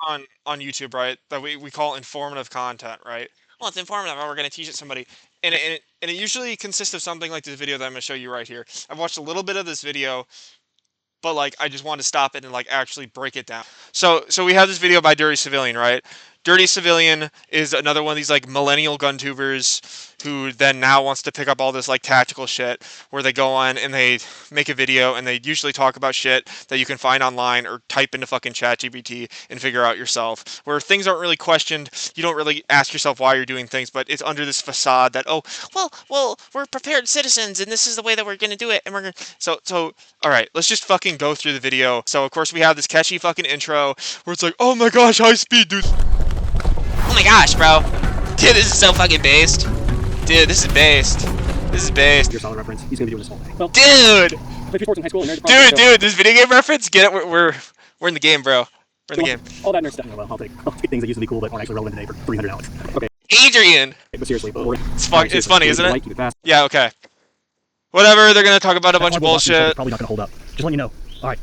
on YouTube, right? That we call informative content, right? Well, it's informative. We're going to teach it to somebody, and it usually consists of something like this video that I'm going to show you right here. I've watched a little bit of this video, but like I just want to stop it and like actually break it down. So we have this video by Dirty Civilian, right? Dirty Civilian is another one of these like millennial gun tubers who then now wants to pick up all this like tactical shit where they go on and they make a video and they usually talk about shit that you can find online or type into fucking ChatGPT and figure out yourself. Where things aren't really questioned, you don't really ask yourself why you're doing things, but it's under this facade that well, we're prepared citizens and this is the way that we're gonna do it and we're gonna so all right, let's just fucking go through the video. So of course we have this catchy fucking intro where it's like, oh my gosh, high speed, dude. Oh my gosh, bro. Dude, this is so fucking based. Dude, this is based. This is based. Your solid reference. He's gonna be doing this whole thing. Well, dude. Play sports in high school and Dude, this video game reference. Get it? We're in the game, bro. We're in the game. All that nerd stuff. Well, I'll take things that used to be cool but aren't actually relevant today for $300. Okay. Adrian. But seriously, it's funny, isn't it? Keep it fast. Yeah. Okay. Whatever. They're gonna talk about a bunch of bullshit. Probably not gonna hold up. Just let you know. All right.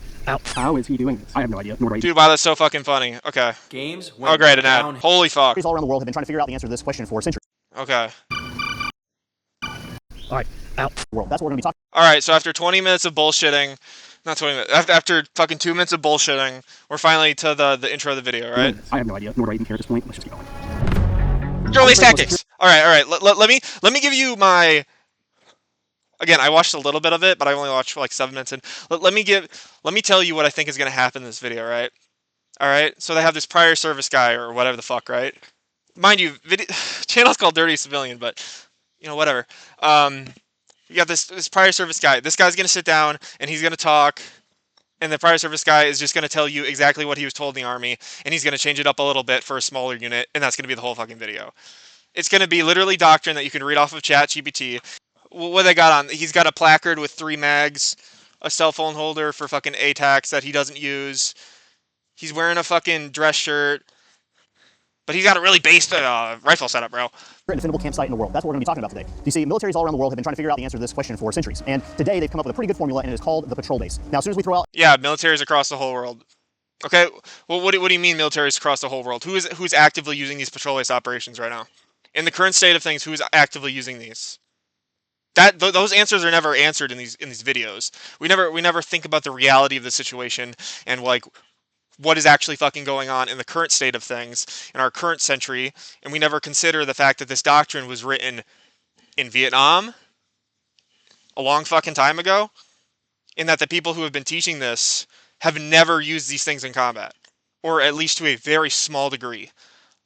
How is he doing this? I have no idea. Nor do I. Dude, wow, that's so fucking funny. Okay. Games. Oh, great, an ad. Holy fuck. All around the world have been trying to figure out the answer to this question for centuries. Okay. All right. World. That's what we're gonna be talking. All right. So after 20 minutes of bullshitting, not 20 minutes. After fucking 2 minutes of bullshitting, we're finally to the intro of the video, right? I have no idea. Nor do I even care at this point. Let's just keep going. Early tactics. All right. Let me give you my. Again, I watched a little bit of it, but I only watched for like 7 minutes. And let me tell you what I think is gonna happen in this video, right? All right. So they have this prior service guy or whatever the fuck, right? Mind you, channel's called Dirty Civilian, but you know whatever. You got this prior service guy. This guy's gonna sit down and he's gonna talk. And the prior service guy is just going to tell you exactly what he was told in the army, and he's going to change it up a little bit for a smaller unit, and that's going to be the whole fucking video. It's going to be literally doctrine that you can read off of ChatGPT. What they got on? He's got a placard with 3 mags, a cell phone holder for fucking ATACs that he doesn't use. He's wearing a fucking dress shirt, but he's got a really based rifle setup, bro. A defendable campsite in the world. That's what we're going to be talking about today. You see, militaries all around the world have been trying to figure out the answer to this question for centuries. And today they've come up with a pretty good formula, and it is called the patrol base. Now, as soon as we throw out... Yeah, militaries across the whole world. Okay, well, what do you mean militaries across the whole world? Who's actively using these patrol base operations right now? In the current state of things, who's actively using these? Those answers are never answered in these videos. We never think about the reality of the situation and like what is actually fucking going on in the current state of things in our current century, and we never consider the fact that this doctrine was written in Vietnam a long fucking time ago, and that the people who have been teaching this have never used these things in combat, or at least to a very small degree.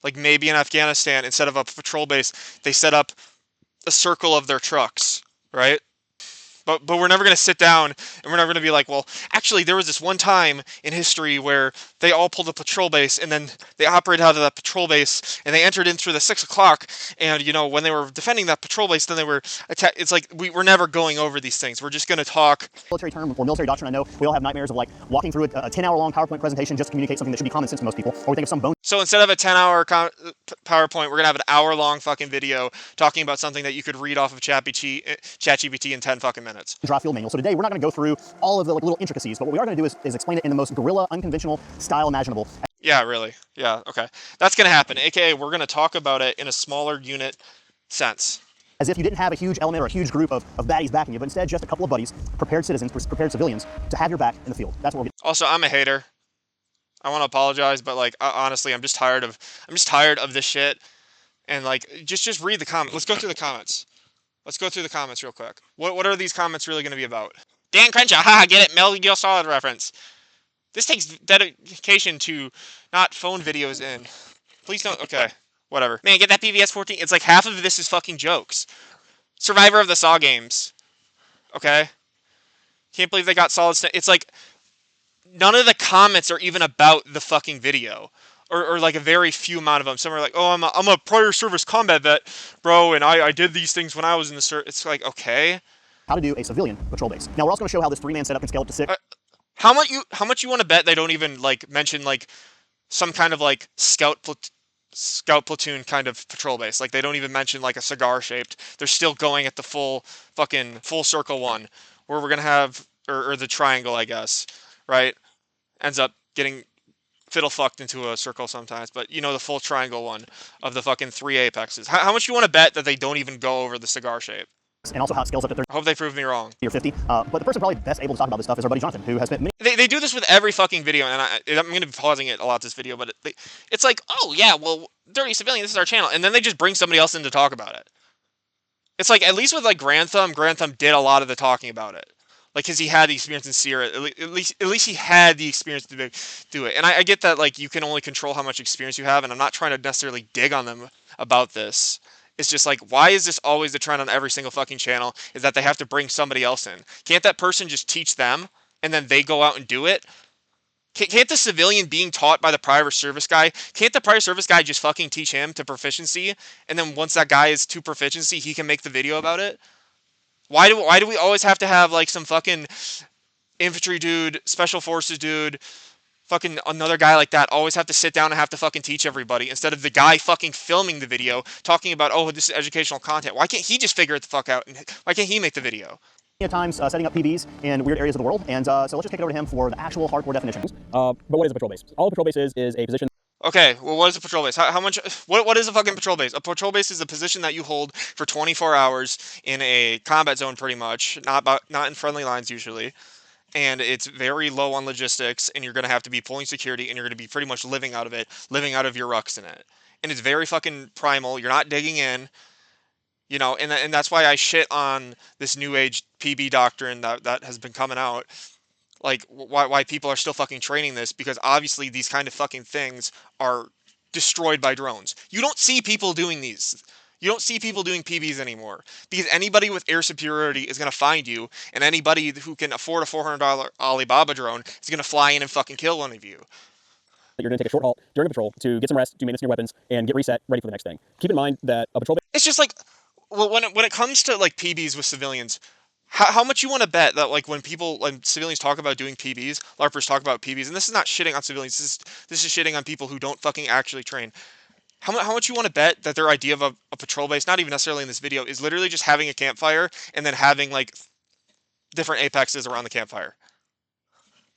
Like maybe in Afghanistan, instead of a patrol base, they set up a circle of their trucks, right? But we're never going to sit down and we're never going to be like, well, actually, there was this one time in history where they all pulled a patrol base and then they operated out of that patrol base and they entered in through the 6 o'clock. And, you know, when they were defending that patrol base, then they were attacked. It's like we're never going over these things. We're just going to talk. Military term or military doctrine, I know we all have nightmares of like walking through a 10-hour long PowerPoint presentation just to communicate something that should be common sense to most people. Or we think of some bone. So instead of a 10-hour PowerPoint, we're going to have an hour-long fucking video talking about something that you could read off of ChatGPT in 10 fucking minutes. Draw field manual. So today we're not going to go through all of the like little intricacies, but what we are going to do is explain it in the most guerrilla, unconventional style imaginable. Yeah, really. Yeah, okay. That's going to happen. AKA, we're going to talk about it in a smaller unit sense. As if you didn't have a huge element or a huge group of baddies backing you, but instead just a couple of buddies, prepared citizens, prepared civilians, to have your back in the field. That's what we're getting. Also, I'm a hater. I want to apologize, but like honestly, I'm just tired of this shit. And like just read the comments. Let's go through the comments. Let's go through the comments real quick. What are these comments really going to be about? Dan Crenshaw, haha, get it, Metal Gear Solid reference. This takes dedication to not phone videos in. Please don't. Okay, whatever. Man, get that PVS 14. It's like half of this is fucking jokes. Survivor of the Saw games. Okay. Can't believe they got solid. It's like none of the comments are even about the fucking video. Or like a very few amount of them. Some are like, oh, I'm a prior service combat vet, bro, and I did these things when I was in the service. It's like, okay. How to do a civilian patrol base. Now we're also going to show how this 3-man setup can scale up to 6. How much you want to bet they don't even like mention like some kind of like scout platoon kind of patrol base? Like they don't even mention like a cigar shaped. They're still going at the full circle one, where we're gonna have or the triangle, I guess, right? Ends up getting fiddle fucked into a circle sometimes, but you know the full triangle one of the fucking three apexes. How much you want to bet that they don't even go over the cigar shape? and also how it scales up to 30 I hope they prove me wrong. or 50. But the person probably best able to talk about this stuff is our buddy Jonathan, who has spent many They do this with every fucking video, and I'm going to be pausing it a lot this video, but it's like, oh yeah, well, Dirty Civilian, this is our channel, and then they just bring somebody else in to talk about it. It's like, at least with like Grand Thumb did a lot of the talking about it. Like, because he had the experience in Sierra, at least he had the experience to do it. And I get that, like, you can only control how much experience you have, and I'm not trying to necessarily dig on them about this. It's just like, why is this always the trend on every single fucking channel? Is that they have to bring somebody else in? Can't that person just teach them, and then they go out and do it? Can't the civilian being taught by the prior service guy, can't the prior service guy just fucking teach him to proficiency, and then once that guy is to proficiency, he can make the video about it? Why do we always have to have like some fucking infantry dude, special forces dude, fucking another guy like that always have to sit down and have to fucking teach everybody instead of the guy fucking filming the video talking about, oh, this is educational content? Why can't he just figure it the fuck out, and why can't he make the video? times setting up PBs in weird areas of the world, and so let's just kick it over to him for the actual hardcore definition. But what is a patrol base? All a patrol base is a position. Okay, well, what is a patrol base? How much? What is a fucking patrol base? A patrol base is a position that you hold for 24 hours in a combat zone, pretty much. Not in friendly lines usually, and it's very low on logistics. And you're gonna have to be pulling security, and you're gonna be pretty much living out of it, living out of your rucks in it. And it's very fucking primal. You're not digging in, you know. And that's why I shit on this new age PB doctrine that has been coming out, like why people are still fucking training this, because obviously these kind of fucking things are destroyed by drones. You don't see people doing these. You don't see people doing PBs anymore because anybody with air superiority is going to find you, and anybody who can afford a $400 Alibaba drone is going to fly in and fucking kill one of you. You're going to take a short halt during a patrol to get some rest, do maintenance on your weapons, and get reset, ready for the next thing. Keep in mind that a patrol base. It's just like, well, when it comes to like PBs with civilians, how much you want to bet that like when civilians talk about doing PBs, LARPers talk about PBs, and this is not shitting on civilians, this is shitting on people who don't fucking actually train. How much you want to bet that their idea of a patrol base, not even necessarily in this video, is literally just having a campfire and then having like different apexes around the campfire?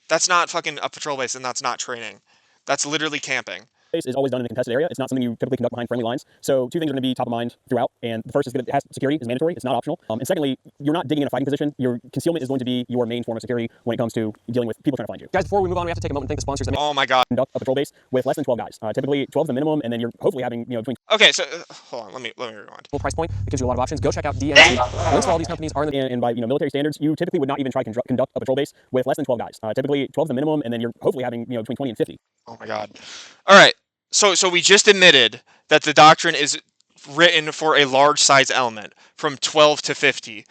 That's not fucking a patrol base, and that's not training. That's literally camping. Base is always done in a contested area. It's not something you typically conduct behind friendly lines. So two things are going to be top of mind throughout. And the first is it has security is mandatory. It's not optional. And secondly, you're not digging in a fighting position. Your concealment is going to be your main form of security when it comes to dealing with people trying to find you. Guys, before we move on, we have to take a moment and thank the sponsors that Oh my god. conduct a patrol base with less than 12 guys. Typically 12 is the minimum, and then you're hopefully having between. Okay, so hold on, let me rewind. Price point. It gives you a lot of options. Go check out DMC. Links for all these companies are in the and by military standards, you typically would not even try to conduct a patrol base with less than 12 guys. Typically 12 is the minimum, and then you're hopefully having between 20 and 50. Oh my god. All right. So we just admitted that the doctrine is written for a large size element from 12 to 50.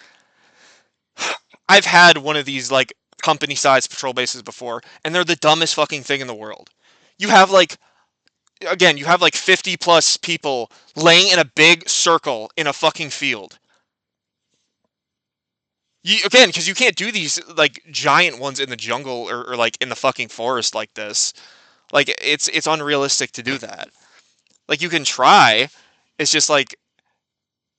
I've had one of these like company sized patrol bases before, and they're the dumbest fucking thing in the world. You have like 50 plus people laying in a big circle in a fucking field. Because you can't do these like giant ones in the jungle or like in the fucking forest like this. Like it's unrealistic to do that. Like you can try, it's just like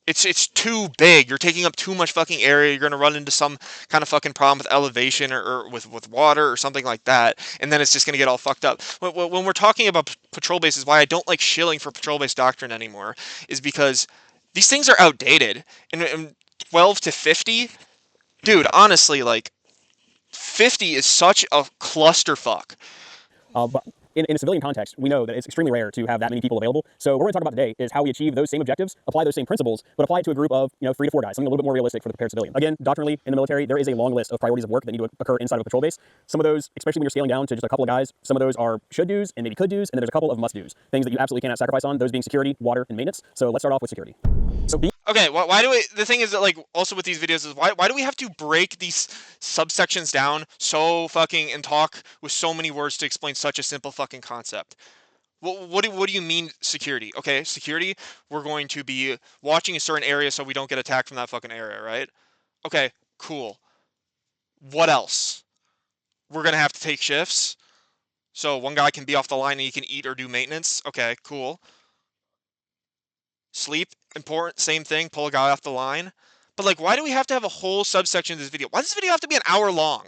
it's too big. You're taking up too much fucking area. You're gonna run into some kind of fucking problem with elevation or with water or something like that, and then it's just gonna get all fucked up. When we're talking about patrol bases, why I don't like shilling for patrol base doctrine anymore is because these things are outdated. And 12 to 50, dude, honestly, like 50 is such a clusterfuck. But in a civilian context, we know that it's extremely rare to have that many people available. So what we're going to talk about today is how we achieve those same objectives, apply those same principles, but apply it to a group of 3 to 4 guys, something a little bit more realistic for the prepared civilian. Again, doctrinally in the military, there is a long list of priorities of work that need to occur inside of a patrol base. Some of those, especially when you're scaling down to just a couple of guys, some of those are should do's and maybe could do's, and then there's a couple of must do's, things that you absolutely cannot sacrifice on. Those being security, water, and maintenance. So let's start off with security. Okay, why do we? The thing is that like also with these videos is why do we have to break these subsections down so fucking and talk with so many words to explain such a simple fucking concept? What do you mean security? Okay, security. We're going to be watching a certain area so we don't get attacked from that fucking area, right? Okay, cool. What else? We're gonna have to take shifts, so one guy can be off the line and he can eat or do maintenance. Okay, cool. Sleep, important, same thing, pull a guy off the line. But like, why do we have to have a whole subsection of this video? Why does this video have to be an hour long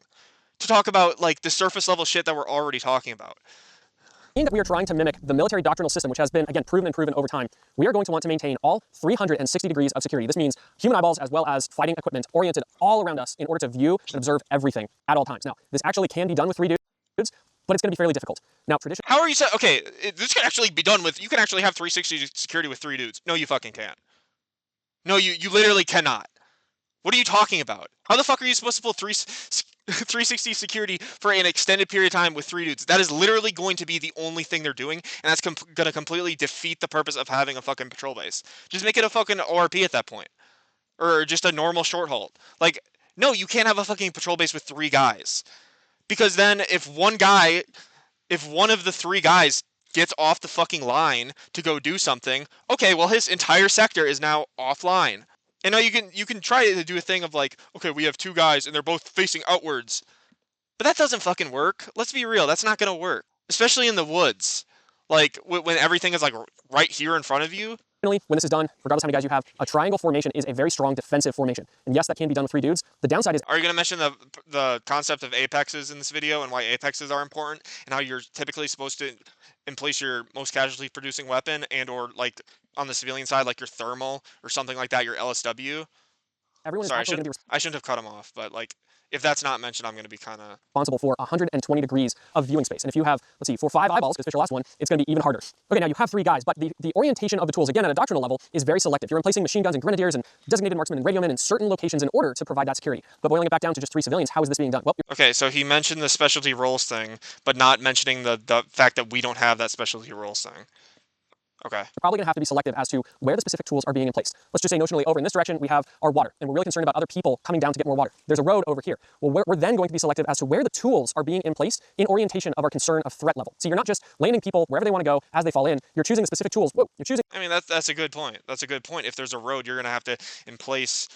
to talk about like the surface level shit that we're already talking about? Being that we are trying to mimic the military doctrinal system, which has been, again, proven and proven over time, we are going to want to maintain all 360 degrees of security. This means human eyeballs as well as fighting equipment oriented all around us in order to view and observe everything at all times. Now, this actually can be done with 3 dudes, but it's going to be fairly difficult. Now, traditionally, How are you saying? Okay, this can actually be done with. You can actually have 360 security with 3 dudes. No, you fucking can't. No, you literally cannot. What are you talking about? How the fuck are you supposed to pull 360 security for an extended period of time with 3 dudes? That is literally going to be the only thing they're doing, and that's going to completely defeat the purpose of having a fucking patrol base. Just make it a fucking ORP at that point. Or just a normal short halt. Like, no, you can't have a fucking patrol base with 3 guys. Because then if one of the 3 guys gets off the fucking line to go do something, okay, well his entire sector is now offline. And now you can try to do a thing of like, okay, we have 2 guys and they're both facing outwards. But that doesn't fucking work. Let's be real, that's not gonna work. Especially in the woods. Like, when everything is like right here in front of you. when this is done, regardless how many guys you have, a triangle formation is a very strong defensive formation. And yes, that can be done with 3 dudes. The downside is... Are you going to mention the concept of apexes in this video and why apexes are important and how you're typically supposed to place your most casualty producing weapon and or like on the civilian side like your thermal or something like that, your LSW? Everyone Sorry, is actually going to be I shouldn't have cut him off, but like if that's not mentioned, I'm going to be kind of responsible for 120 degrees of viewing space. And if you have, let's see, for 5 eyeballs, because it's your last one, it's going to be even harder. Okay, now you have 3 guys, but the orientation of the tools, again, at a doctrinal level, is very selective. You're replacing machine guns and grenadiers and designated marksmen and radiomen in certain locations in order to provide that security. But boiling it back down to just 3 civilians, how is this being done? Well, okay, so he mentioned the specialty roles thing, but not mentioning the fact that we don't have that specialty roles thing. Okay. You're probably going to have to be selective as to where the specific tools are being placed. Let's just say notionally over in this direction, we have our water, and we're really concerned about other people coming down to get more water. There's a road over here. Well, we're then going to be selective as to where the tools are being placed in orientation of our concern of threat level. So you're not just landing people wherever they want to go as they fall in. You're choosing the specific tools. Whoa, you're choosing... I mean, that's a good point. That's a good point. If there's a road, you're going to have to place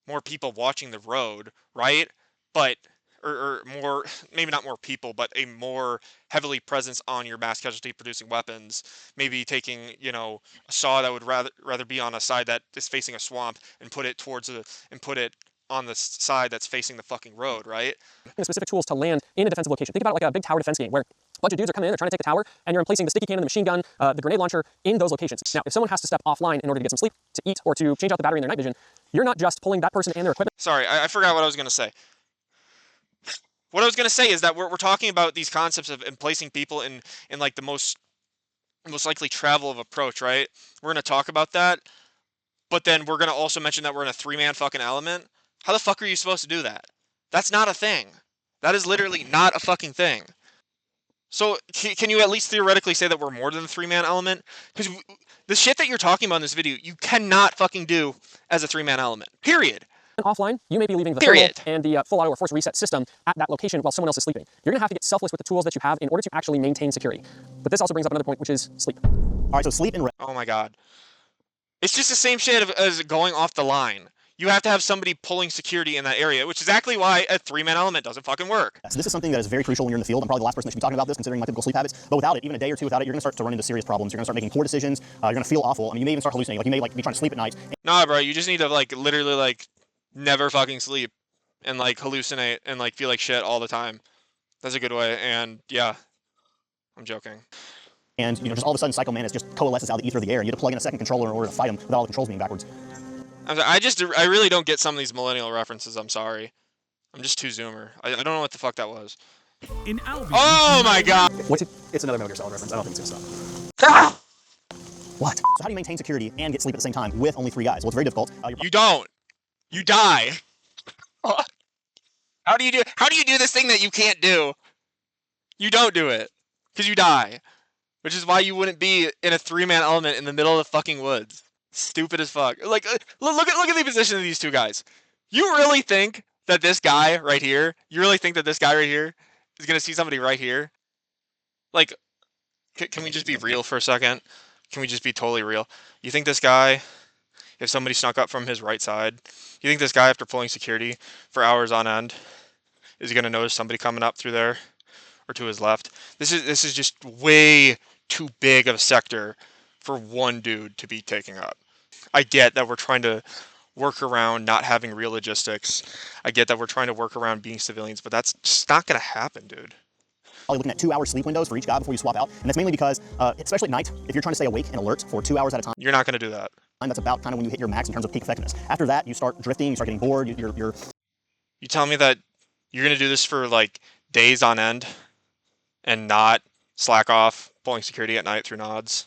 more people watching the road, right? But or more, maybe not more people, but a more heavily presence on your mass casualty producing weapons. Maybe taking, you know, a saw that would rather be on a side that is facing a swamp and put it on the side that's facing the fucking road, right? Specific tools to land in a defensive location. Think about it like a big tower defense game where a bunch of dudes are coming in, they're trying to take the tower, and you're placing the sticky cannon, the machine gun, the grenade launcher in those locations. Now, if someone has to step offline in order to get some sleep, to eat, or to change out the battery in their night vision, you're not just pulling that person and their equipment. Sorry, I forgot what I was going to say. What I was going to say is that we're talking about these concepts of placing people in like the most likely travel of approach, right? We're going to talk about that, but then we're going to also mention that we're in a 3-man fucking element. How the fuck are you supposed to do that? That's not a thing. That is literally not a fucking thing. So can you at least theoretically say that we're more than the 3-man element? Because the shit that you're talking about in this video, you cannot fucking do as a 3-man element. Period. Offline, you may be leaving the thermal and the full auto or force reset system at that location while someone else is sleeping. You're going to have to get selfless with the tools that you have in order to actually maintain security. But this also brings up another point, which is sleep. All right, so sleep and rest. Oh my god. It's just the same shit as going off the line. You have to have somebody pulling security in that area, which is exactly why a 3-man element doesn't fucking work. So this is something that is very crucial when you're in the field. I'm probably the last person that should be talking about this, considering my typical sleep habits. But without it, even a day or 2 without it, you're going to start to run into serious problems. You're going to start making poor decisions. You're going to feel awful. I mean, you may even start hallucinating. Like, you may be trying to sleep at night. Nah, bro, you just need to literally never fucking sleep and hallucinate and feel like shit all the time. That's a good way. And yeah, I'm joking. And just all of a sudden, Psycho Mantis just coalesces out of the ether of the air, and you have to plug in a second controller in order to fight him without all the controls being backwards. I really don't get some of these millennial references. I'm sorry. I'm just too zoomer. I don't know what the fuck that was. Oh my god! It's another Metal Gear Solid reference. I don't think it's good stuff. Ah! What? So how do you maintain security and get sleep at the same time with only 3 guys? Well, it's very difficult. You don't. You die. How do you do this thing that you can't do? You don't do it because you die, which is why you wouldn't be in a 3-man element in the middle of the fucking woods. Stupid as fuck. Look at the position of these 2 guys. You really think that this guy right here? You really think that this guy right here is gonna see somebody right here? Like, can we just be real for a second? Can we just be totally real? You think this guy, if somebody snuck up from his right side, you think this guy, after pulling security for hours on end, is gonna notice somebody coming up through there or to his left? This is just way too big of a sector for one dude to be taking up. I get that we're trying to work around not having real logistics. I get that we're trying to work around being civilians, but that's just not gonna happen, dude. probably looking at 2-hour sleep windows for each guy before you swap out. And that's mainly because, especially at night, if you're trying to stay awake and alert for 2 hours at a time, You're not going to do that. that's about kind of when you hit your max in terms of peak effectiveness. After that, you start drifting, you start getting bored, you're You tell me that you're going to do this for like days on end and not slack off pulling security at night through nods?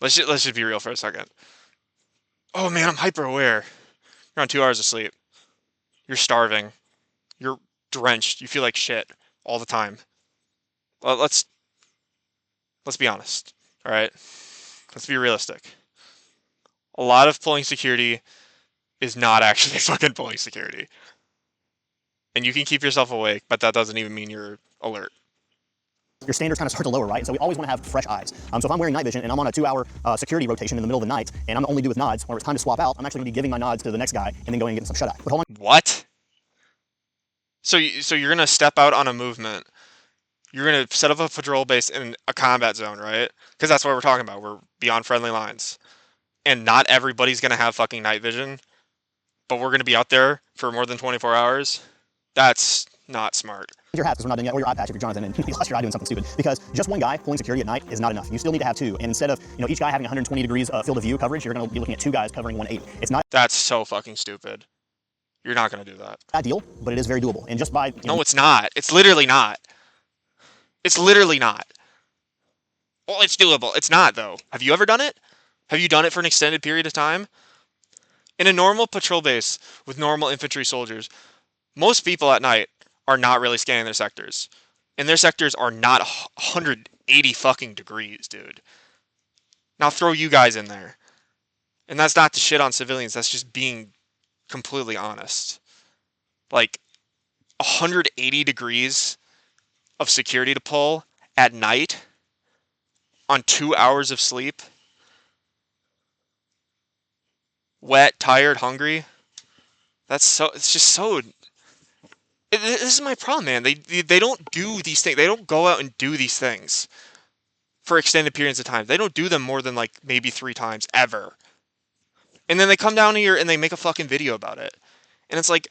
Let's just be real for a second. Oh man, I'm hyper aware. You're on 2 hours of sleep. You're starving. You're drenched. You feel like shit all the time. Let's be honest. All right. Let's be realistic. A lot of pulling security is not actually fucking pulling security. And you can keep yourself awake, but that doesn't even mean you're alert. your standards kind of start to lower, right? So we always want to have fresh eyes. So if I'm wearing night vision and I'm on a 2-hour security rotation in the middle of the night and I'm only do with nods, when it's time to swap out, I'm actually going to be giving my nods to the next guy and then going and getting some shut eye. But hold on. What? So you're gonna step out on a movement. You're gonna set up a patrol base in a combat zone, right? Because that's what we're talking about. We're beyond friendly lines, and not everybody's gonna have fucking night vision. But we're gonna be out there for more than 24 hours. That's not smart. Your hat, because we're not doing it, or your eye patch if you're Jonathan and you lost your eye doing something stupid. Because just one guy pulling security at night is not enough. You still need to have two. And instead of each guy having 120 degrees field of view coverage, you're going to be looking at two guys covering 180. It's not. That's so fucking stupid. You're not gonna do that. Ideal, but it is very doable. And just by no, it's not. It's literally not. It's literally not. Well, it's doable. It's not though. Have you ever done it? Have you done it for an extended period of time? In a normal patrol base with normal infantry soldiers, most people at night are not really scanning their sectors. And their sectors are not 180 fucking degrees, dude. Now throw you guys in there. And that's not to shit on civilians, that's just being completely honest. Like 180 degrees of security to pull at night on 2 hours of sleep. Wet, tired, hungry. It's just so. This is my problem, man. They don't do these things. They don't go out and do these things for extended periods of time. They don't do them more than like maybe 3 times ever. And then they come down here and they make a fucking video about it. And it's like,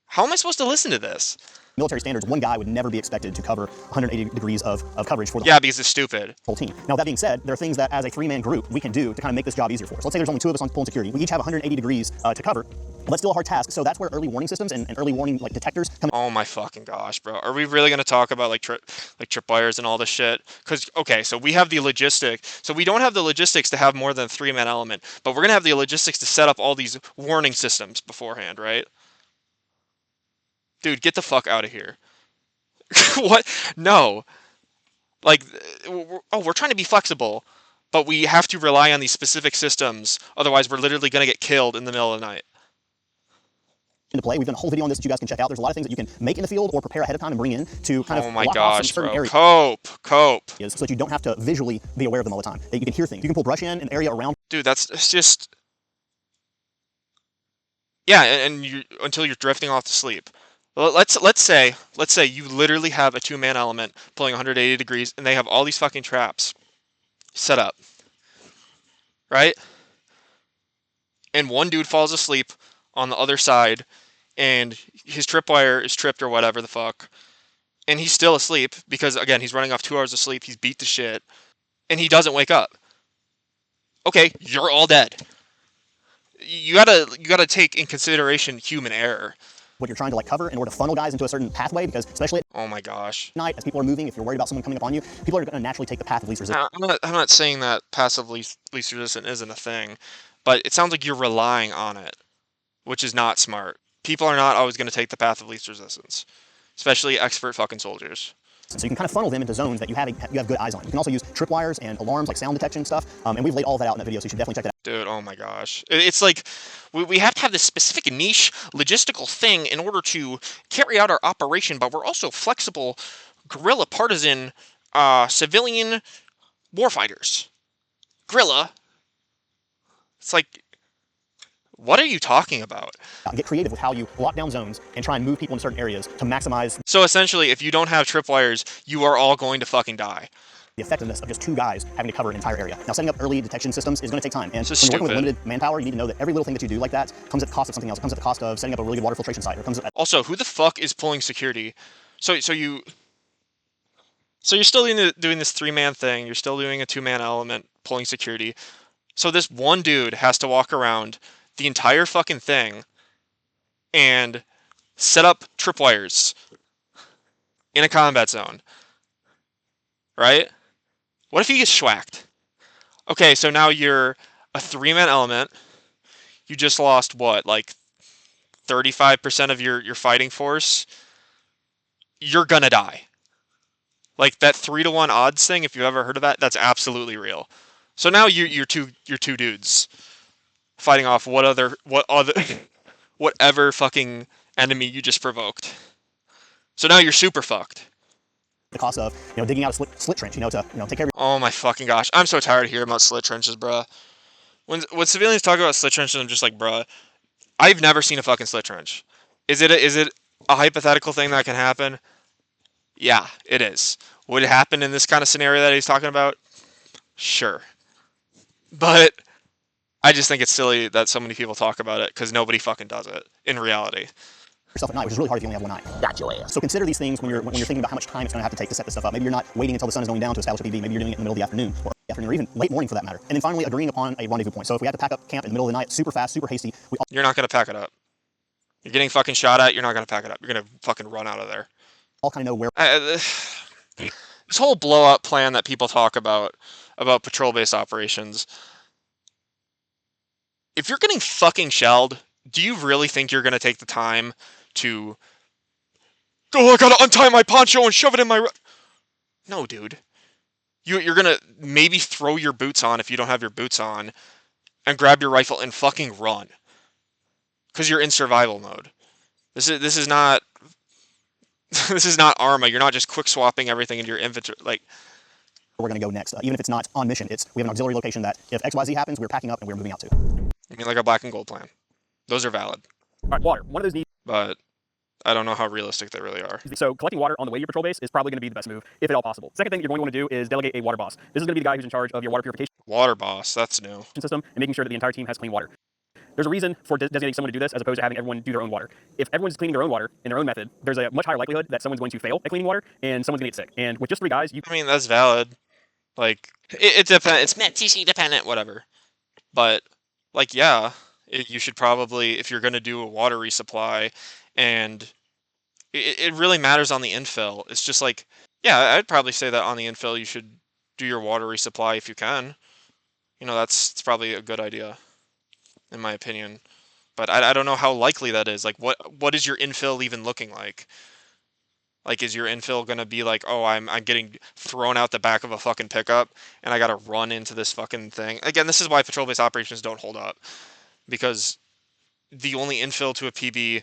how am I supposed to listen to this? Military standards, one guy would never be expected to cover 180 degrees of coverage for the because it's stupid. Whole team. Now, that being said, there are things that as a 3-man group we can do to kind of make this job easier for us. Let's say there's only 2 of us on pulling security. We each have 180 degrees to cover. Well, that's still a hard task. So that's where early warning systems and early warning detectors come. Oh my fucking gosh, bro. Are we really going to talk about like tripwires and all this shit? Because, okay, so we have the logistics. So we don't have the logistics to have more than a 3-man element, but we're going to have the logistics to set up all these warning systems beforehand, right? Dude, get the fuck out of here. What? No. Like, we're trying to be flexible, but we have to rely on these specific systems. Otherwise, we're literally going to get killed in the middle of the night. Into play. We've done a whole video on this that you guys can check out. There's a lot of things that you can make in the field or prepare ahead of time and bring in to kind of oh my block gosh, off some certain bro. areas. Cope. So that you don't have to visually be aware of them all the time. That you can hear things. You can pull brush in an area around. Dude, it's just. Yeah, and you until you're drifting off to sleep. Let's say you literally have a 2-man element pulling 180 degrees, and they have all these fucking traps set up, right? And one dude falls asleep on the other side, and his tripwire is tripped or whatever the fuck, and he's still asleep because again he's running off 2 hours of sleep. He's beat to shit, and he doesn't wake up. Okay, you're all dead. You gotta take in consideration human error. What you're trying to cover in order to funnel guys into a certain pathway, because especially oh my gosh, at night as people are moving, if you're worried about someone coming up on you, people are going to naturally take the path of least resistance. I'm not saying that passive least resistant isn't a thing, but it sounds like you're relying on it, which is not smart. People are not always going to take the path of least resistance, especially expert fucking soldiers. So you can kind of funnel them into zones that you have good eyes on. You can also use tripwires and alarms like sound detection stuff, and we've laid all that out in that video, so you should definitely check that out. Dude, oh my gosh. It's like we have to have this specific niche logistical thing in order to carry out our operation, but we're also flexible guerrilla partisan civilian warfighters. Guerrilla. It's like, what are you talking about? Get creative with how you lock down zones and try and move people in certain areas to maximize. So essentially, if you don't have tripwires, you are all going to fucking die. The effectiveness of just 2 guys having to cover an entire area. Now, setting up early detection systems is going to take time. And when you're working with limited manpower, you need to know that every little thing that you do like that comes at the cost of something else. It comes at the cost of setting up a really good water filtration site. Or comes at also, who the fuck is pulling security? So you... So you're still doing this 3-man thing. You're still doing a 2-man element, pulling security. So this one dude has to walk around the entire fucking thing and set up tripwires in a combat zone, right? What if he gets schwacked? Okay, so now you're a 3-man element. You just lost what, like 35% of your fighting force? You're gonna die. Like that 3-to-1 odds thing, if you've ever heard of that, that's absolutely real. So now you're two dudes fighting off whatever fucking enemy you just provoked. So now you're super fucked. The cost of digging out a slit trench, to take care of. Oh my fucking gosh, I'm so tired of hearing about slit trenches, bruh. When civilians talk about slit trenches, I'm just like, bruh, I've never seen a fucking slit trench. Is it a hypothetical thing that can happen? Yeah, it is. Would it happen in this kind of scenario that he's talking about? Sure. But I just think it's silly that so many people talk about it because nobody fucking does it in reality. Yourself at night, which is really hard if you only have one eye. Got your ass. So consider these things when you're thinking about how much time it's going to have to take to set this stuff up. Maybe you're not waiting until the sun is going down to establish a PB. Maybe you're doing it in the middle of the afternoon, or even late morning for that matter. And then finally agreeing upon a rendezvous point. So if we have to pack up camp in the middle of the night, super fast, super hasty, You're not gonna pack it up. You're getting fucking shot at. You're not gonna pack it up. You're gonna fucking run out of there. all kind of know where. This whole blow up plan that people talk about patrol-based operations. If you're getting fucking shelled, do you really think you're gonna take the time to? Oh, I gotta untie my poncho and shove it in my. No, dude. You're gonna maybe throw your boots on if you don't have your boots on, and grab your rifle and fucking run. Because you're in survival mode. This is not this is not Arma. You're not just quick swapping everything into your inventory. Like, we're going to go next. Even if it's not on mission, we have an auxiliary location that if XYZ happens, we're packing up and we're moving out to. I mean, like a black and gold plan. Those are valid. All right, water. One of those needs. But I don't know how realistic they really are. So collecting water on the way to your patrol base is probably going to be the best move, if at all possible. Second thing you're going to want to do is delegate a water boss. This is going to be the guy who's in charge of your water purification Water boss, that's new. system and making sure that the entire team has clean water. There's a reason for designating someone to do this as opposed to having everyone do their own water. If everyone's cleaning their own water in their own method, there's a much higher likelihood that someone's going to fail at cleaning water and someone's going to get sick. And with just 3 guys, I mean, that's valid. Like, it depends. It's TC dependent, whatever. But, like, yeah, you should probably, if you're going to do a water resupply, and it really matters on the infill. It's just like, yeah, I'd probably say that on the infill you should do your water resupply if you can. That's probably a good idea, in my opinion. But I don't know how likely that is. Like, what is your infill even looking like? Like, is your infill gonna be like, oh, I'm getting thrown out the back of a fucking pickup and I gotta run into this fucking thing? Again, this is why patrol-based operations don't hold up, because the only infill to a PB,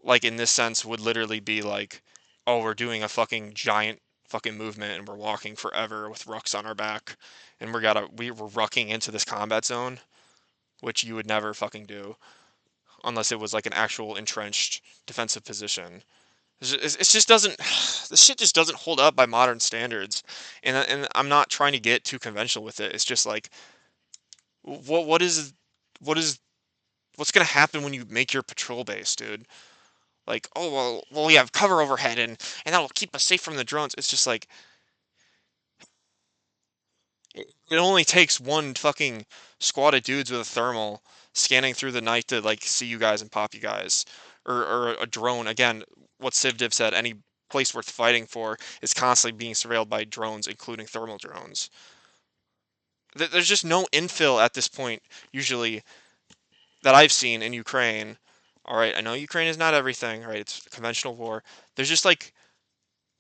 like in this sense, would literally be like, oh, we're doing a fucking giant fucking movement and we're walking forever with rucks on our back, and we're rucking into this combat zone, which you would never fucking do unless it was like an actual entrenched defensive position. It just doesn't. This shit just doesn't hold up by modern standards, and I'm not trying to get too conventional with it. It's just like, what is what's gonna happen when you make your patrol base, dude? Like, oh well, we have cover overhead, and that'll keep us safe from the drones. It's just like, it only takes one fucking squad of dudes with a thermal scanning through the night to like see you guys and pop you guys, or a drone. Again, what CivDiv said, any place worth fighting for is constantly being surveilled by drones, including thermal drones. There's just no infill at this point, usually, that I've seen in Ukraine. All right, I know Ukraine is not everything, right? It's conventional war. There's just like,